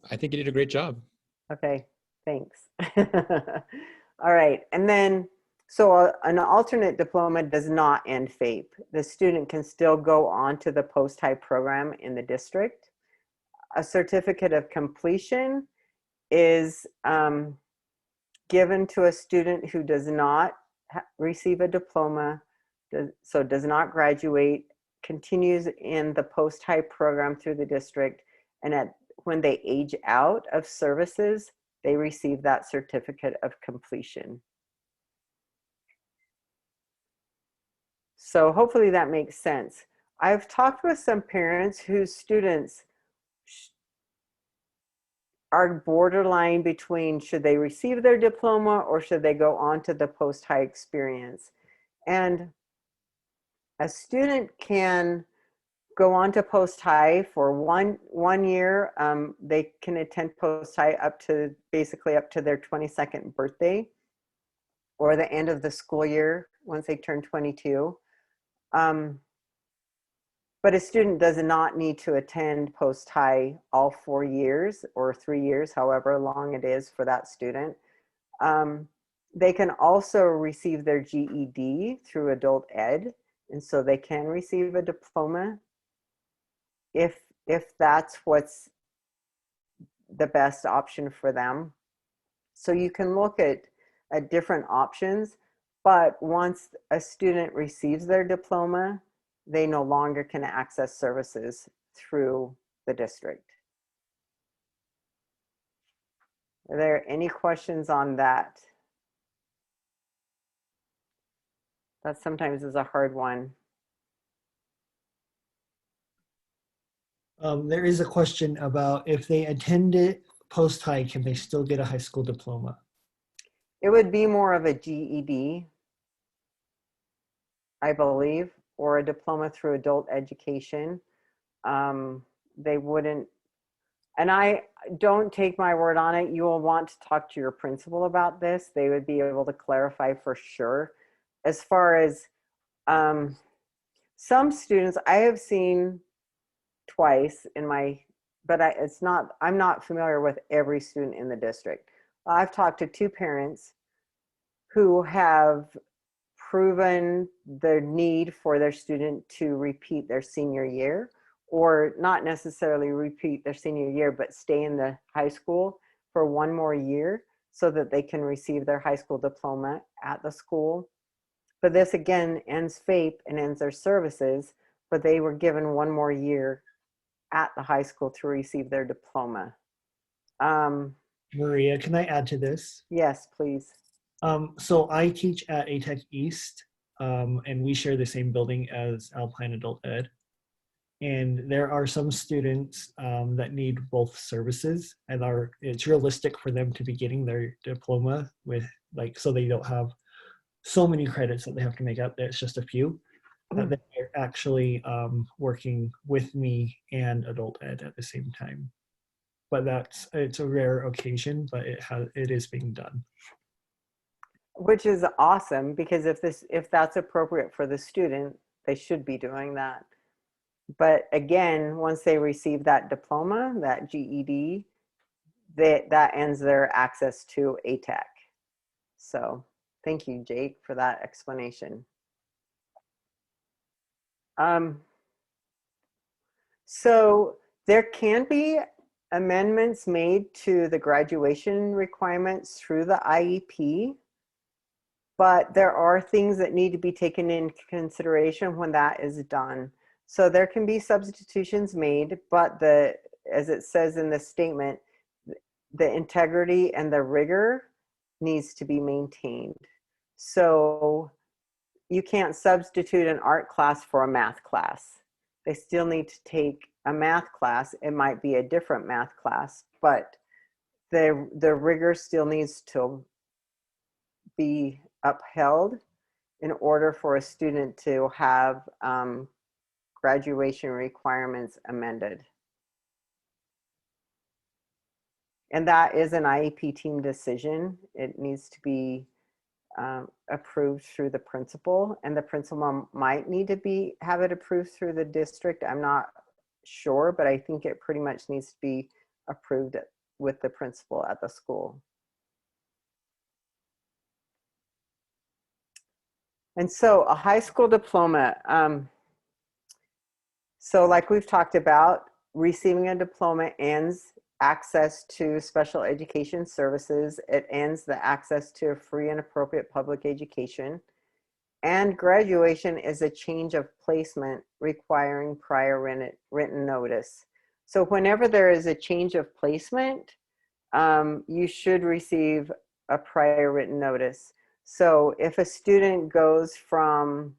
B: I think you did a great job.
A: Okay, thanks. All right, and then, so an alternate diploma does not end FAPE. The student can still go on to the post-high program in the district. A certificate of completion is given to a student who does not receive a diploma, so does not graduate, continues in the post-high program through the district, and when they age out of services, they receive that certificate of completion. So hopefully that makes sense. I've talked with some parents whose students are borderline between should they receive their diploma or should they go on to the post-high experience. And a student can go on to post-high for one year. They can attend post-high basically up to their 22nd birthday or the end of the school year once they turn 22. But a student does not need to attend post-high all 4 years or 3 years, however long it is for that student. They can also receive their GED through adult ed, and so they can receive a diploma if that's what's the best option for them. So you can look at different options, but once a student receives their diploma, they no longer can access services through the district. Are there any questions on that? That sometimes is a hard one.
C: There is a question about if they attended post-high, can they still get a high school diploma?
A: It would be more of a GED, I believe, or a diploma through adult education. They wouldn't, and I don't take my word on it. You will want to talk to your principal about this. They would be able to clarify for sure. As far as some students, I have seen twice in my, but I'm not familiar with every student in the district. I've talked to 2 parents who have proven the need for their student to repeat their senior year, or not necessarily repeat their senior year, but stay in the high school for 1 more year so that they can receive their high school diploma at the school. But this again ends FAPE and ends their services, but they were given 1 more year at the high school to receive their diploma.
C: Maria, can I add to this?
A: Yes, please.
C: So I teach at ATEC East, and we share the same building as Alpine Adult Ed. And there are some students that need both services, and it's realistic for them to be getting their diploma with so they don't have so many credits that they have to make up. It's just a few. That they're actually working with me and adult ed at the same time. But it's a rare occasion, but it is being done.
A: which is awesome, because if that's appropriate for the student, they should be doing that. But again, once they receive that diploma, that GED, that ends their access to ATAC. So thank you, Jake, for that explanation. So there can be amendments made to the graduation requirements through the IEP, but there are things that need to be taken into consideration when that is done. So there can be substitutions made, but as it says in the statement, the integrity and the rigor needs to be maintained. So you can't substitute an art class for a math class. They still need to take a math class. It might be a different math class, but the rigor still needs to be upheld in order for a student to have graduation requirements amended. And that is an IEP team decision. It needs to be approved through the principal, and the principal might need to have it approved through the district. I'm not sure, but I think it pretty much needs to be approved with the principal at the school. And so a high school diploma. So like we've talked about, receiving a diploma ends access to special education services. It ends the access to free and appropriate public education. And graduation is a change of placement requiring prior written notice. So whenever there is a change of placement, you should receive a prior written notice. So if a student goes from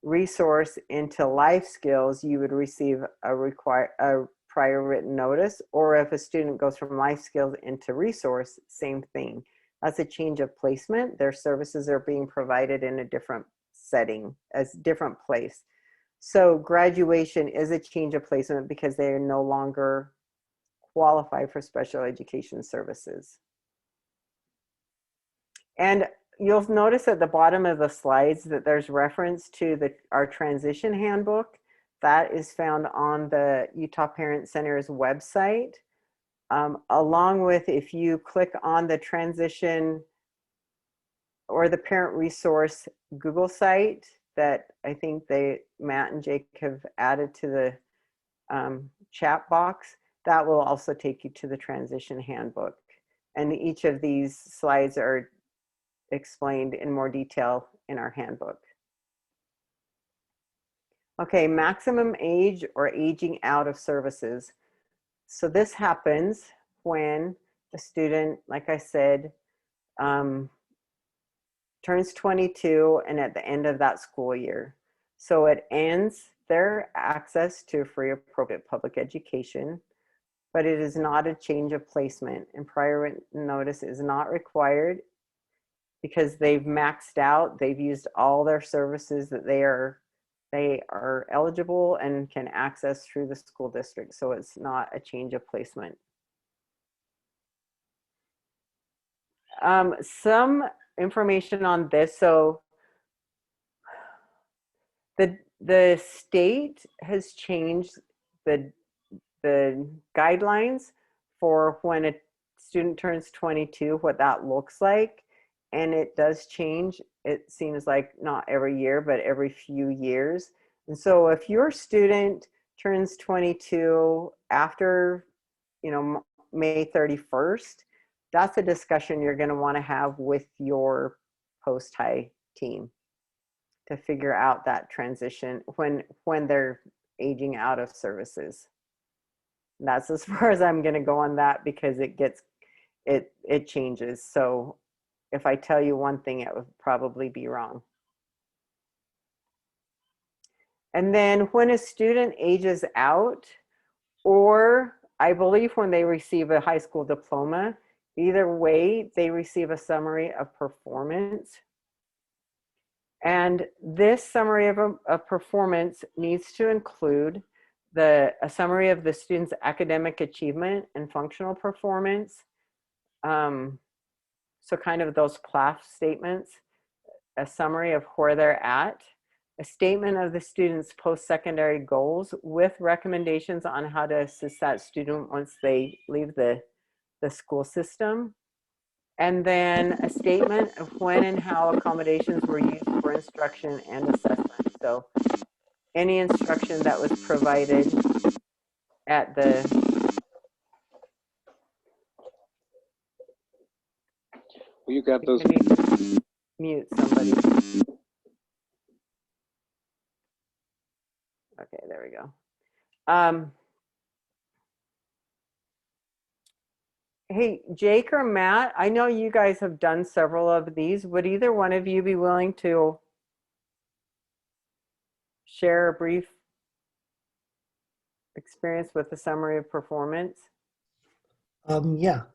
A: resource into life skills, you would receive a prior written notice. Or if a student goes from life skills into resource, same thing. That's a change of placement. Their services are being provided in a different setting, as different place. So graduation is a change of placement because they are no longer qualified for special education services. And you'll notice at the bottom of the slides that there's reference to our transition handbook. That is found on the Utah Parent Center's website. Along with, if you click on the transition or the parent resource Google site that I think Matt and Jake have added to the chat box, that will also take you to the transition handbook. And each of these slides are explained in more detail in our handbook. Okay, maximum age or aging out of services. So this happens when a student, like I said, turns 22 and at the end of that school year. So it ends their access to free appropriate public education, but it is not a change of placement, and prior written notice is not required because they've maxed out, they've used all their services that they are eligible and can access through the school district. So it's not a change of placement. Some information on this. So the state has changed the guidelines for when a student turns 22, what that looks like. And it does change. It seems like not every year, but every few years. And so if your student turns 22 after, May 31st, that's a discussion you're going to want to have with your post-high team to figure out that transition when they're aging out of services. And that's as far as I'm going to go on that, because it changes. So if I tell you one thing, it would probably be wrong. And then when a student ages out, or I believe when they receive a high school diploma, either way, they receive a summary of performance. And this summary of performance needs to include a summary of the student's academic achievement and functional performance. So kind of those PLAF statements, a summary of where they're at, a statement of the student's post-secondary goals with recommendations on how to assist that student once they leave the school system, and then a statement of when and how accommodations were used for instruction and assessment. So any instruction that was provided at the...
E: Will you grab those?
A: I need to mute somebody. Okay, there we go. Hey, Jake or Matt, I know you guys have done several of these. Would either one of you be willing to share a brief experience with the summary of performance?
C: Yeah.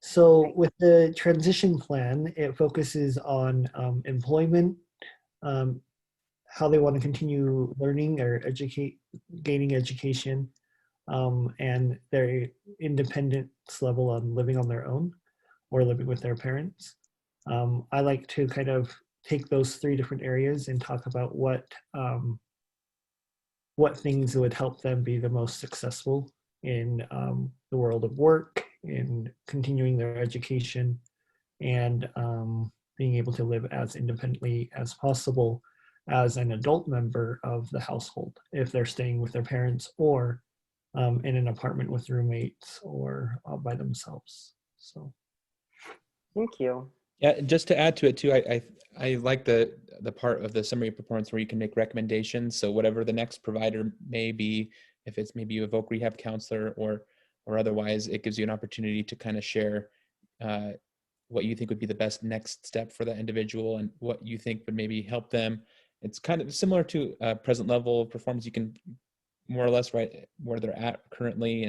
C: So with the transition plan, it focuses on employment, how they want to continue learning or gaining education, and their independence level on living on their own or living with their parents. I like to kind of take those 3 different areas and talk about what things would help them be the most successful in the world of work, in continuing their education, and being able to live as independently as possible as an adult member of the household, if they're staying with their parents or in an apartment with roommates or by themselves. So,
A: Thank you.
B: Yeah, just to add to it too, I like the part of the summary of performance where you can make recommendations. So whatever the next provider may be, if it's maybe a voc rehab counselor or otherwise, it gives you an opportunity to kind of share what you think would be the best next step for that individual and what you think would maybe help them. It's kind of similar to present level performance. You can more or less write where they're at currently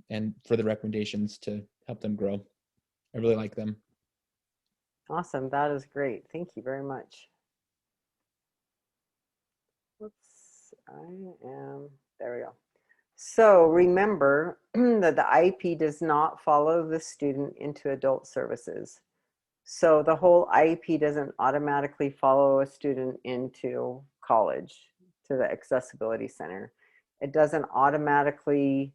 B: and further recommendations to help them grow. I really like them.
A: Awesome. That is great. Thank you very much. Whoops. There we go. So remember that the IEP does not follow the student into adult services. So the whole IEP doesn't automatically follow a student into college, to the accessibility center. It doesn't automatically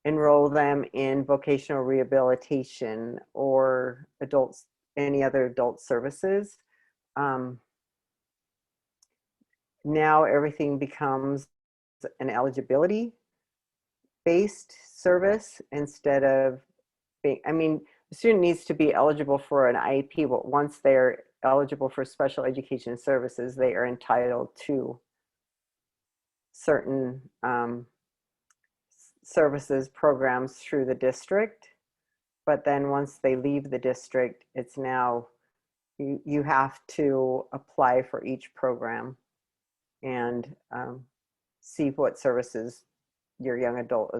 A: enroll them in vocational rehabilitation or any other adult services. Now everything becomes an eligibility based service instead of being, the student needs to be eligible for an IEP, but once they're eligible for special education services, they are entitled to certain services programs through the district. But then once they leave the district, it's now, you have to apply for each program and see what services your young adult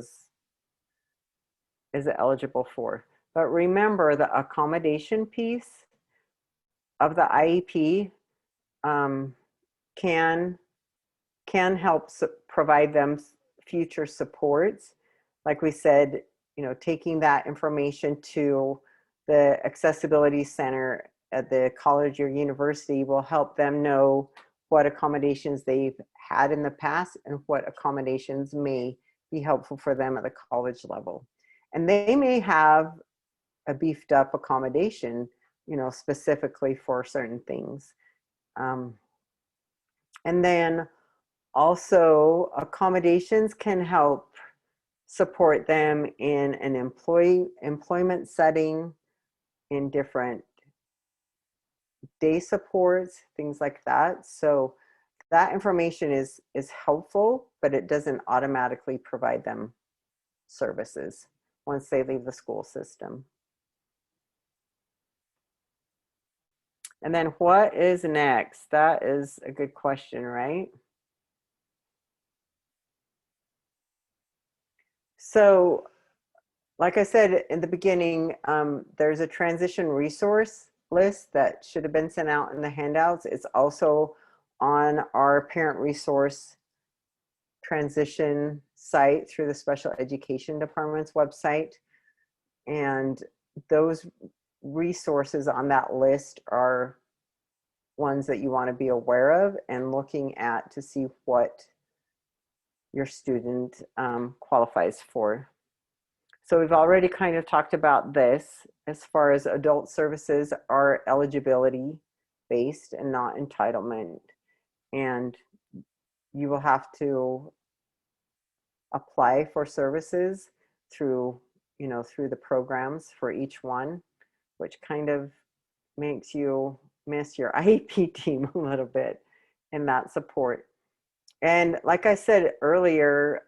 A: is eligible for. But remember, the accommodation piece of the IEP can help provide them future supports. Like we said, taking that information to the accessibility center at the college or university will help them know what accommodations they've had in the past and what accommodations may be helpful for them at the college level. And they may have a beefed up accommodation, specifically for certain things. And then also accommodations can help support them in an employment setting, in different day supports, things like that. So that information is helpful, but it doesn't automatically provide them services once they leave the school system. And then what is next? That is a good question, right? So, like I said in the beginning, there's a transition resource list that should have been sent out in the handouts. It's also on our parent resource transition site through the special education department's website. And those resources on that list are ones that you want to be aware of and looking at to see what your student qualifies for. So we've already kind of talked about this as far as adult services are eligibility based and not entitlement. And you will have to apply for services through, through the programs for each one, which kind of makes you miss your IEP team a little bit in that support. And like I said earlier,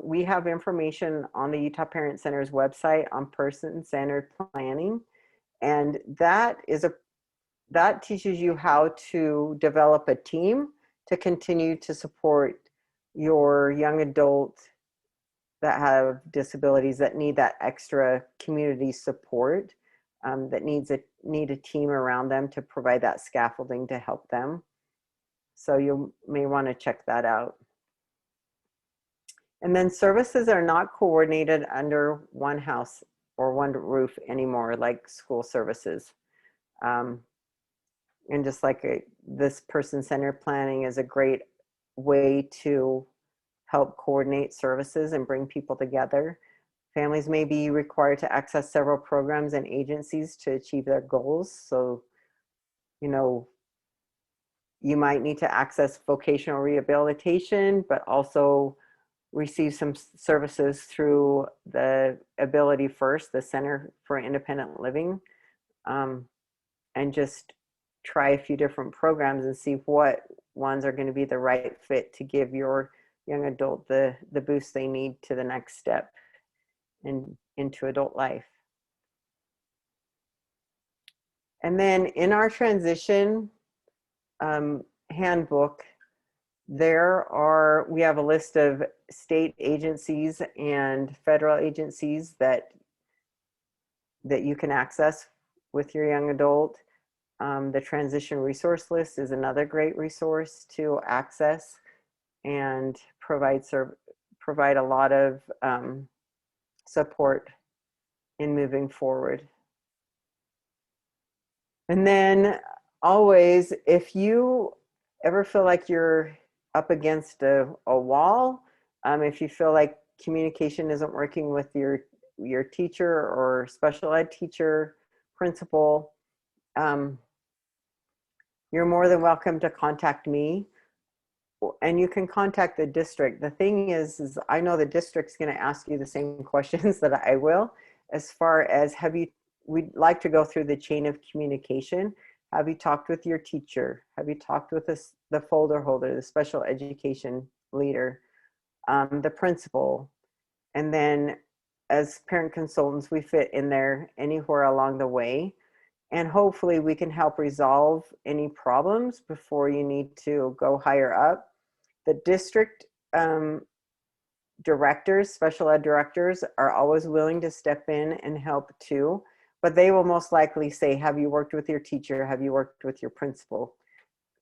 A: we have information on the Utah Parent Center's website on person-centered planning, and that teaches you how to develop a team to continue to support your young adult that have disabilities that need that extra community support, that need a team around them to provide that scaffolding to help them. So you may want to check that out. And then services are not coordinated under one house or one roof anymore, like school services. And just like this person-centered planning is a great way to help coordinate services and bring people together. Families may be required to access several programs and agencies to achieve their goals. So, you might need to access vocational rehabilitation, but also receive some services through the Ability First, the Center for Independent Living, and just try a few different programs and see what ones are going to be the right fit to give your young adult the boost they need to the next step into adult life. And then in our transition handbook, we have a list of state agencies and federal agencies that you can access with your young adult. The transition resource list is another great resource to access and provide a lot of support in moving forward. And then always, if you ever feel like you're up against a wall, if you feel like communication isn't working with your teacher or special ed teacher, principal, you're more than welcome to contact me, and you can contact the district. The thing is I know the district's going to ask you the same questions that I will, as far as we'd like to go through the chain of communication. Have you talked with your teacher? Have you talked with the folder holder, the special education leader, the principal? And then as parent consultants, we fit in there anywhere along the way. And hopefully we can help resolve any problems before you need to go higher up. The district directors, special ed directors, are always willing to step in and help too. But they will most likely say, have you worked with your teacher? Have you worked with your principal?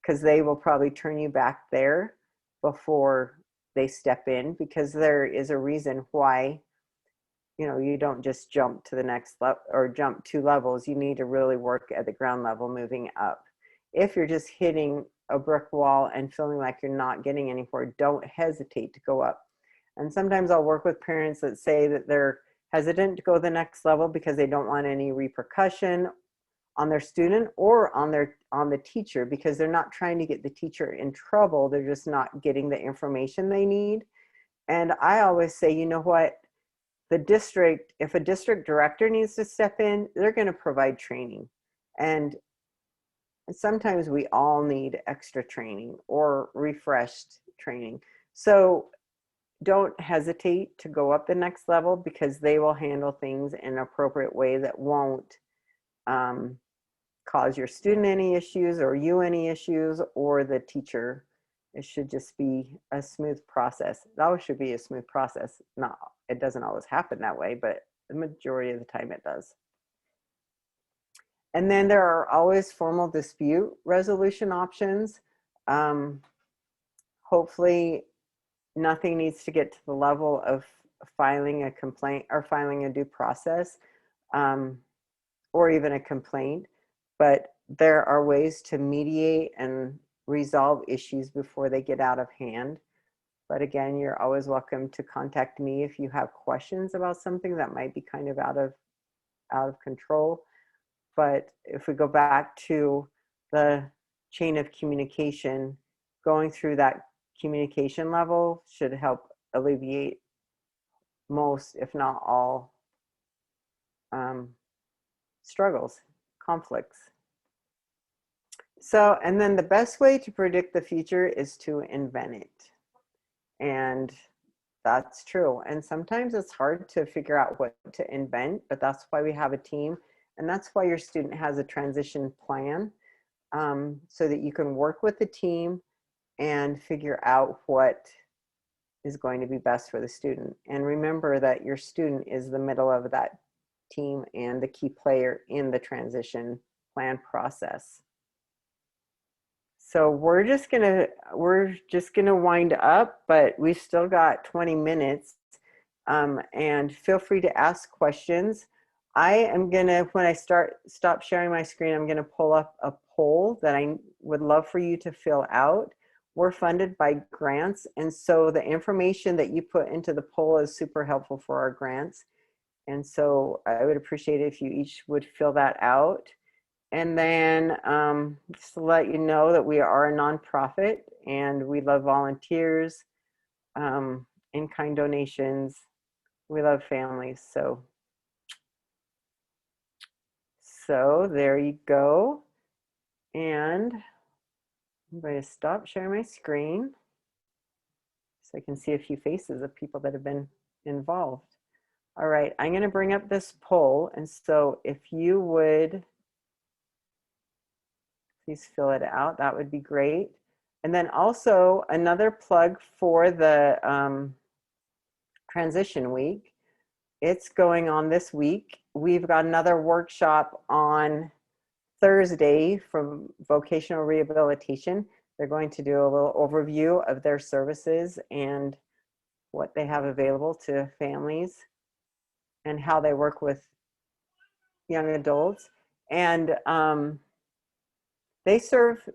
A: Because they will probably turn you back there before they step in, because there is a reason why, you don't just jump to the next level or jump 2 levels. You need to really work at the ground level moving up. If you're just hitting a brick wall and feeling like you're not getting anywhere, don't hesitate to go up. And sometimes I'll work with parents that say that they're hesitant to go to the next level because they don't want any repercussion on their student or on the teacher, because they're not trying to get the teacher in trouble. They're just not getting the information they need. And I always say, you know what, if a district director needs to step in, they're going to provide training. And sometimes we all need extra training or refreshed training. So don't hesitate to go up the next level, because they will handle things in an appropriate way that won't cause your student any issues or you any issues or the teacher. It should just be a smooth process. It always should be a smooth process. It doesn't always happen that way, but the majority of the time it does. And then there are always formal dispute resolution options. Hopefully nothing needs to get to the level of filing a complaint or filing a due process. or even a complaint, but there are ways to mediate and resolve issues before they get out of hand. But again, you're always welcome to contact me if you have questions about something that might be kind of out of control. But if we go back to the chain of communication, going through that communication level should help alleviate most, if not all, struggles, conflicts. So, and then the best way to predict the future is to invent it. And that's true. And sometimes it's hard to figure out what to invent, but that's why we have a team. And that's why your student has a transition plan, so that you can work with the team and figure out what is going to be best for the student. And remember that your student is the middle of that team and the key player in the transition plan process. So we're just gonna wind up, but we've still got 20 minutes, and feel free to ask questions. I am gonna, when I stop sharing my screen, I'm gonna pull up a poll that I would love for you to fill out. We're funded by grants, and so the information that you put into the poll is super helpful for our grants. And so I would appreciate it if you each would fill that out. And then just to let you know that we are a nonprofit and we love volunteers, in-kind donations. We love families. So there you go. And I'm going to stop sharing my screen so I can see a few faces of people that have been involved. All right, I'm going to bring up this poll. And so if you would please fill it out, that would be great. And then also another plug for the transition week. It's going on this week. We've got another workshop on Thursday from vocational rehabilitation. They're going to do a little overview of their services and what they have available to families and how they work with young adults. And they serve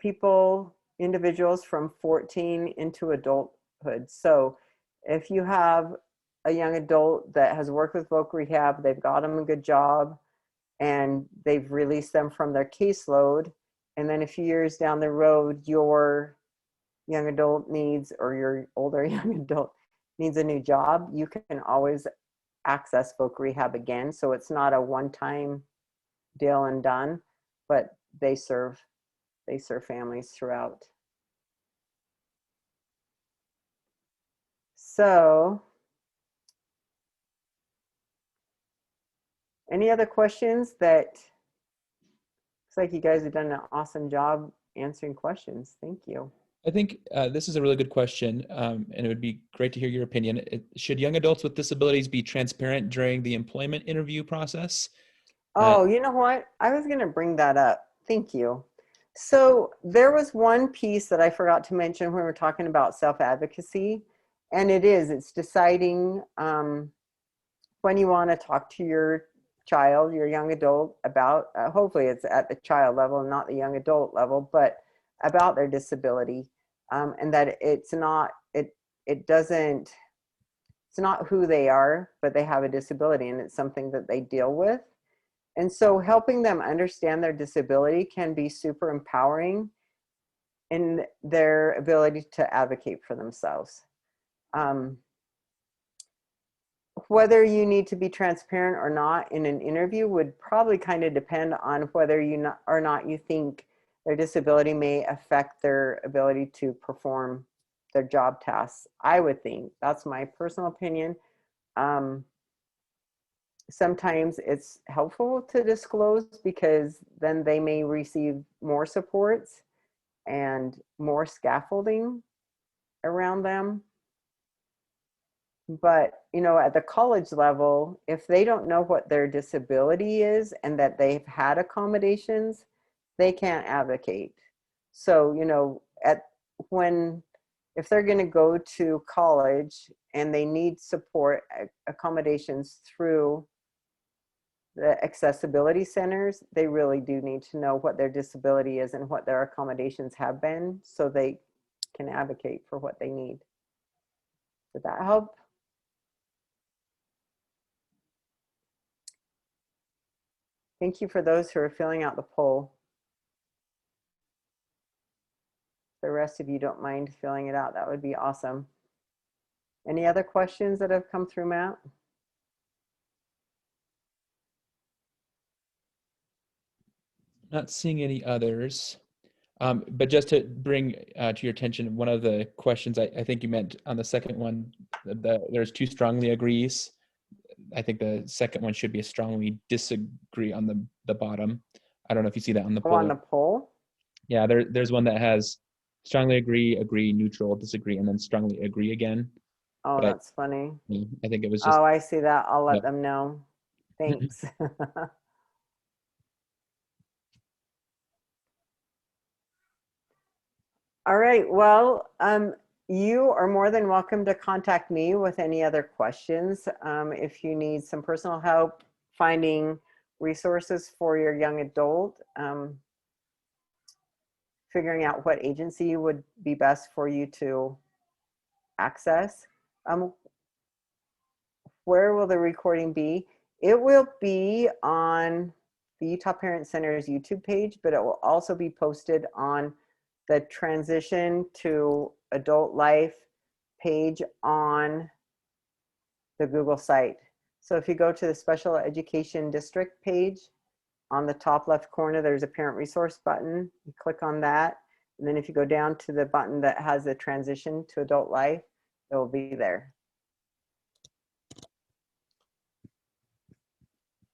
A: people, individuals from 14 into adulthood. So if you have a young adult that has worked with voc rehab, they've got them a good job, and they've released them from their caseload, and then a few years down the road, your young adult needs, or your older young adult needs a new job, you can always access voc rehab again. So it's not a one-time deal and done, but they serve families throughout. So, any other questions? That looks like you guys have done an awesome job answering questions. Thank you.
B: I think this is a really good question, and it would be great to hear your opinion. Should young adults with disabilities be transparent during the employment interview process?
A: Oh, you know what? I was going to bring that up. Thank you. So there was one piece that I forgot to mention when we were talking about self-advocacy, and it's deciding when you want to talk to your child, your young adult, about, hopefully it's at the child level, not the young adult level, but about their disability, and that it's not who they are, but they have a disability and it's something that they deal with. And so helping them understand their disability can be super empowering in their ability to advocate for themselves. Whether you need to be transparent or not in an interview would probably kind of depend on whether or not you think their disability may affect their ability to perform their job tasks. I would think, that's my personal opinion. Sometimes it's helpful to disclose because then they may receive more supports and more scaffolding around them. But, you know, at the college level, if they don't know what their disability is and that they've had accommodations, they can't advocate. So, you know, if they're going to go to college and they need support accommodations through the accessibility centers, they really do need to know what their disability is and what their accommodations have been so they can advocate for what they need. Did that help? Thank you for those who are filling out the poll. The rest of you don't mind filling it out, that would be awesome. Any other questions that have come through, Matt?
B: Not seeing any others. But just to bring to your attention, one of the questions I think you meant on the second one, there's 2 strongly agrees. I think the second one should be a strongly disagree on the bottom. I don't know if you see that on the
A: Oh,
B: poll.
A: on the poll?
B: Yeah, there's one that has strongly agree, agree, neutral, disagree, and then strongly agree again.
A: Oh,
B: But
A: that's funny.
B: I think it was just.
A: Oh, I see that. I'll let
B: Yeah.
A: them know. Thanks. All right. Well, you are more than welcome to contact me with any other questions. If you need some personal help finding resources for your young adult, figuring out what agency would be best for you to access. Where will the recording be? It will be on the Utah Parent Center's YouTube page, but it will also be posted on the Transition to Adult Life page on the Google site. So if you go to the Special Education District page, on the top left corner, there's a parent resource button. You click on that. And then if you go down to the button that has the Transition to Adult Life, it will be there.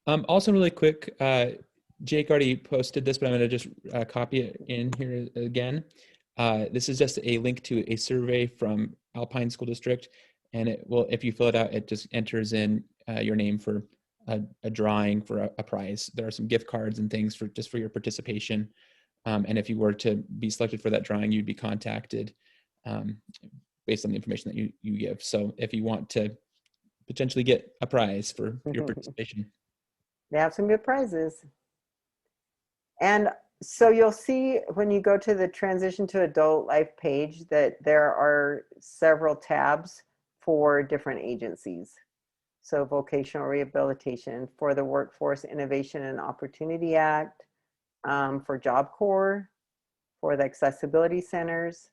B: Also really quick, Jake already posted this, but I'm going to just copy it in here again. This is just a link to a survey from Alpine School District, and it will, if you fill it out, it just enters in your name for a drawing for a prize. There are some gift cards and things for just for your participation. And if you were to be selected for that drawing, you'd be contacted based on the information that you give. So if you want to potentially get a prize for your participation.
A: They have some good prizes. And so you'll see when you go to the Transition to Adult Life page that there are several tabs for different agencies. So vocational rehabilitation, for the Workforce Innovation and Opportunity Act, for Job Corps, for the accessibility centers.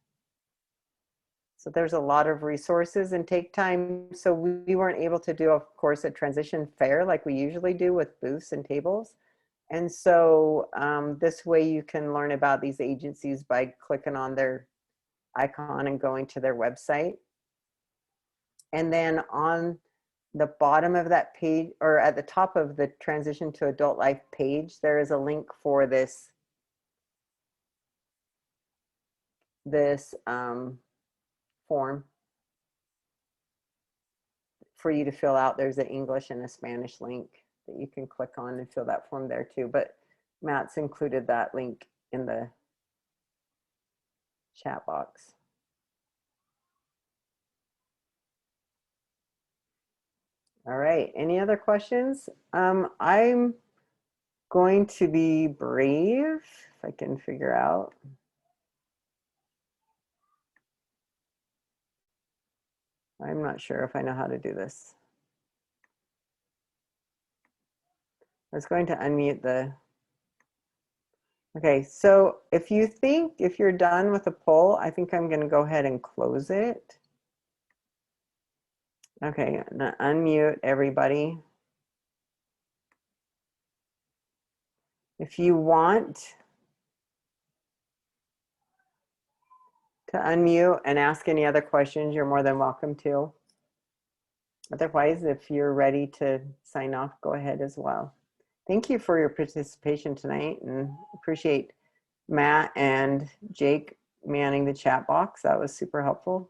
A: So there's a lot of resources and take time. So we weren't able to do, of course, a transition fair like we usually do with booths and tables. And so this way you can learn about these agencies by clicking on their icon and going to their website. And then on the bottom of that page, or at the top of the Transition to Adult Life page, there is a link for this form for you to fill out. There's an English and a Spanish link that you can click on and fill that form there too. But Matt's included that link in the chat box. All right, any other questions? I'm going to be brave, if I can figure out. I'm not sure if I know how to do this. I was going to unmute the, okay, so if you're done with the poll, I think I'm going to go ahead and close it. Okay, I'm going to unmute everybody. If you want to unmute and ask any other questions, you're more than welcome to. Otherwise, if you're ready to sign off, go ahead as well. Thank you for your participation tonight, and appreciate Matt and Jake manning the chat box. That was super helpful.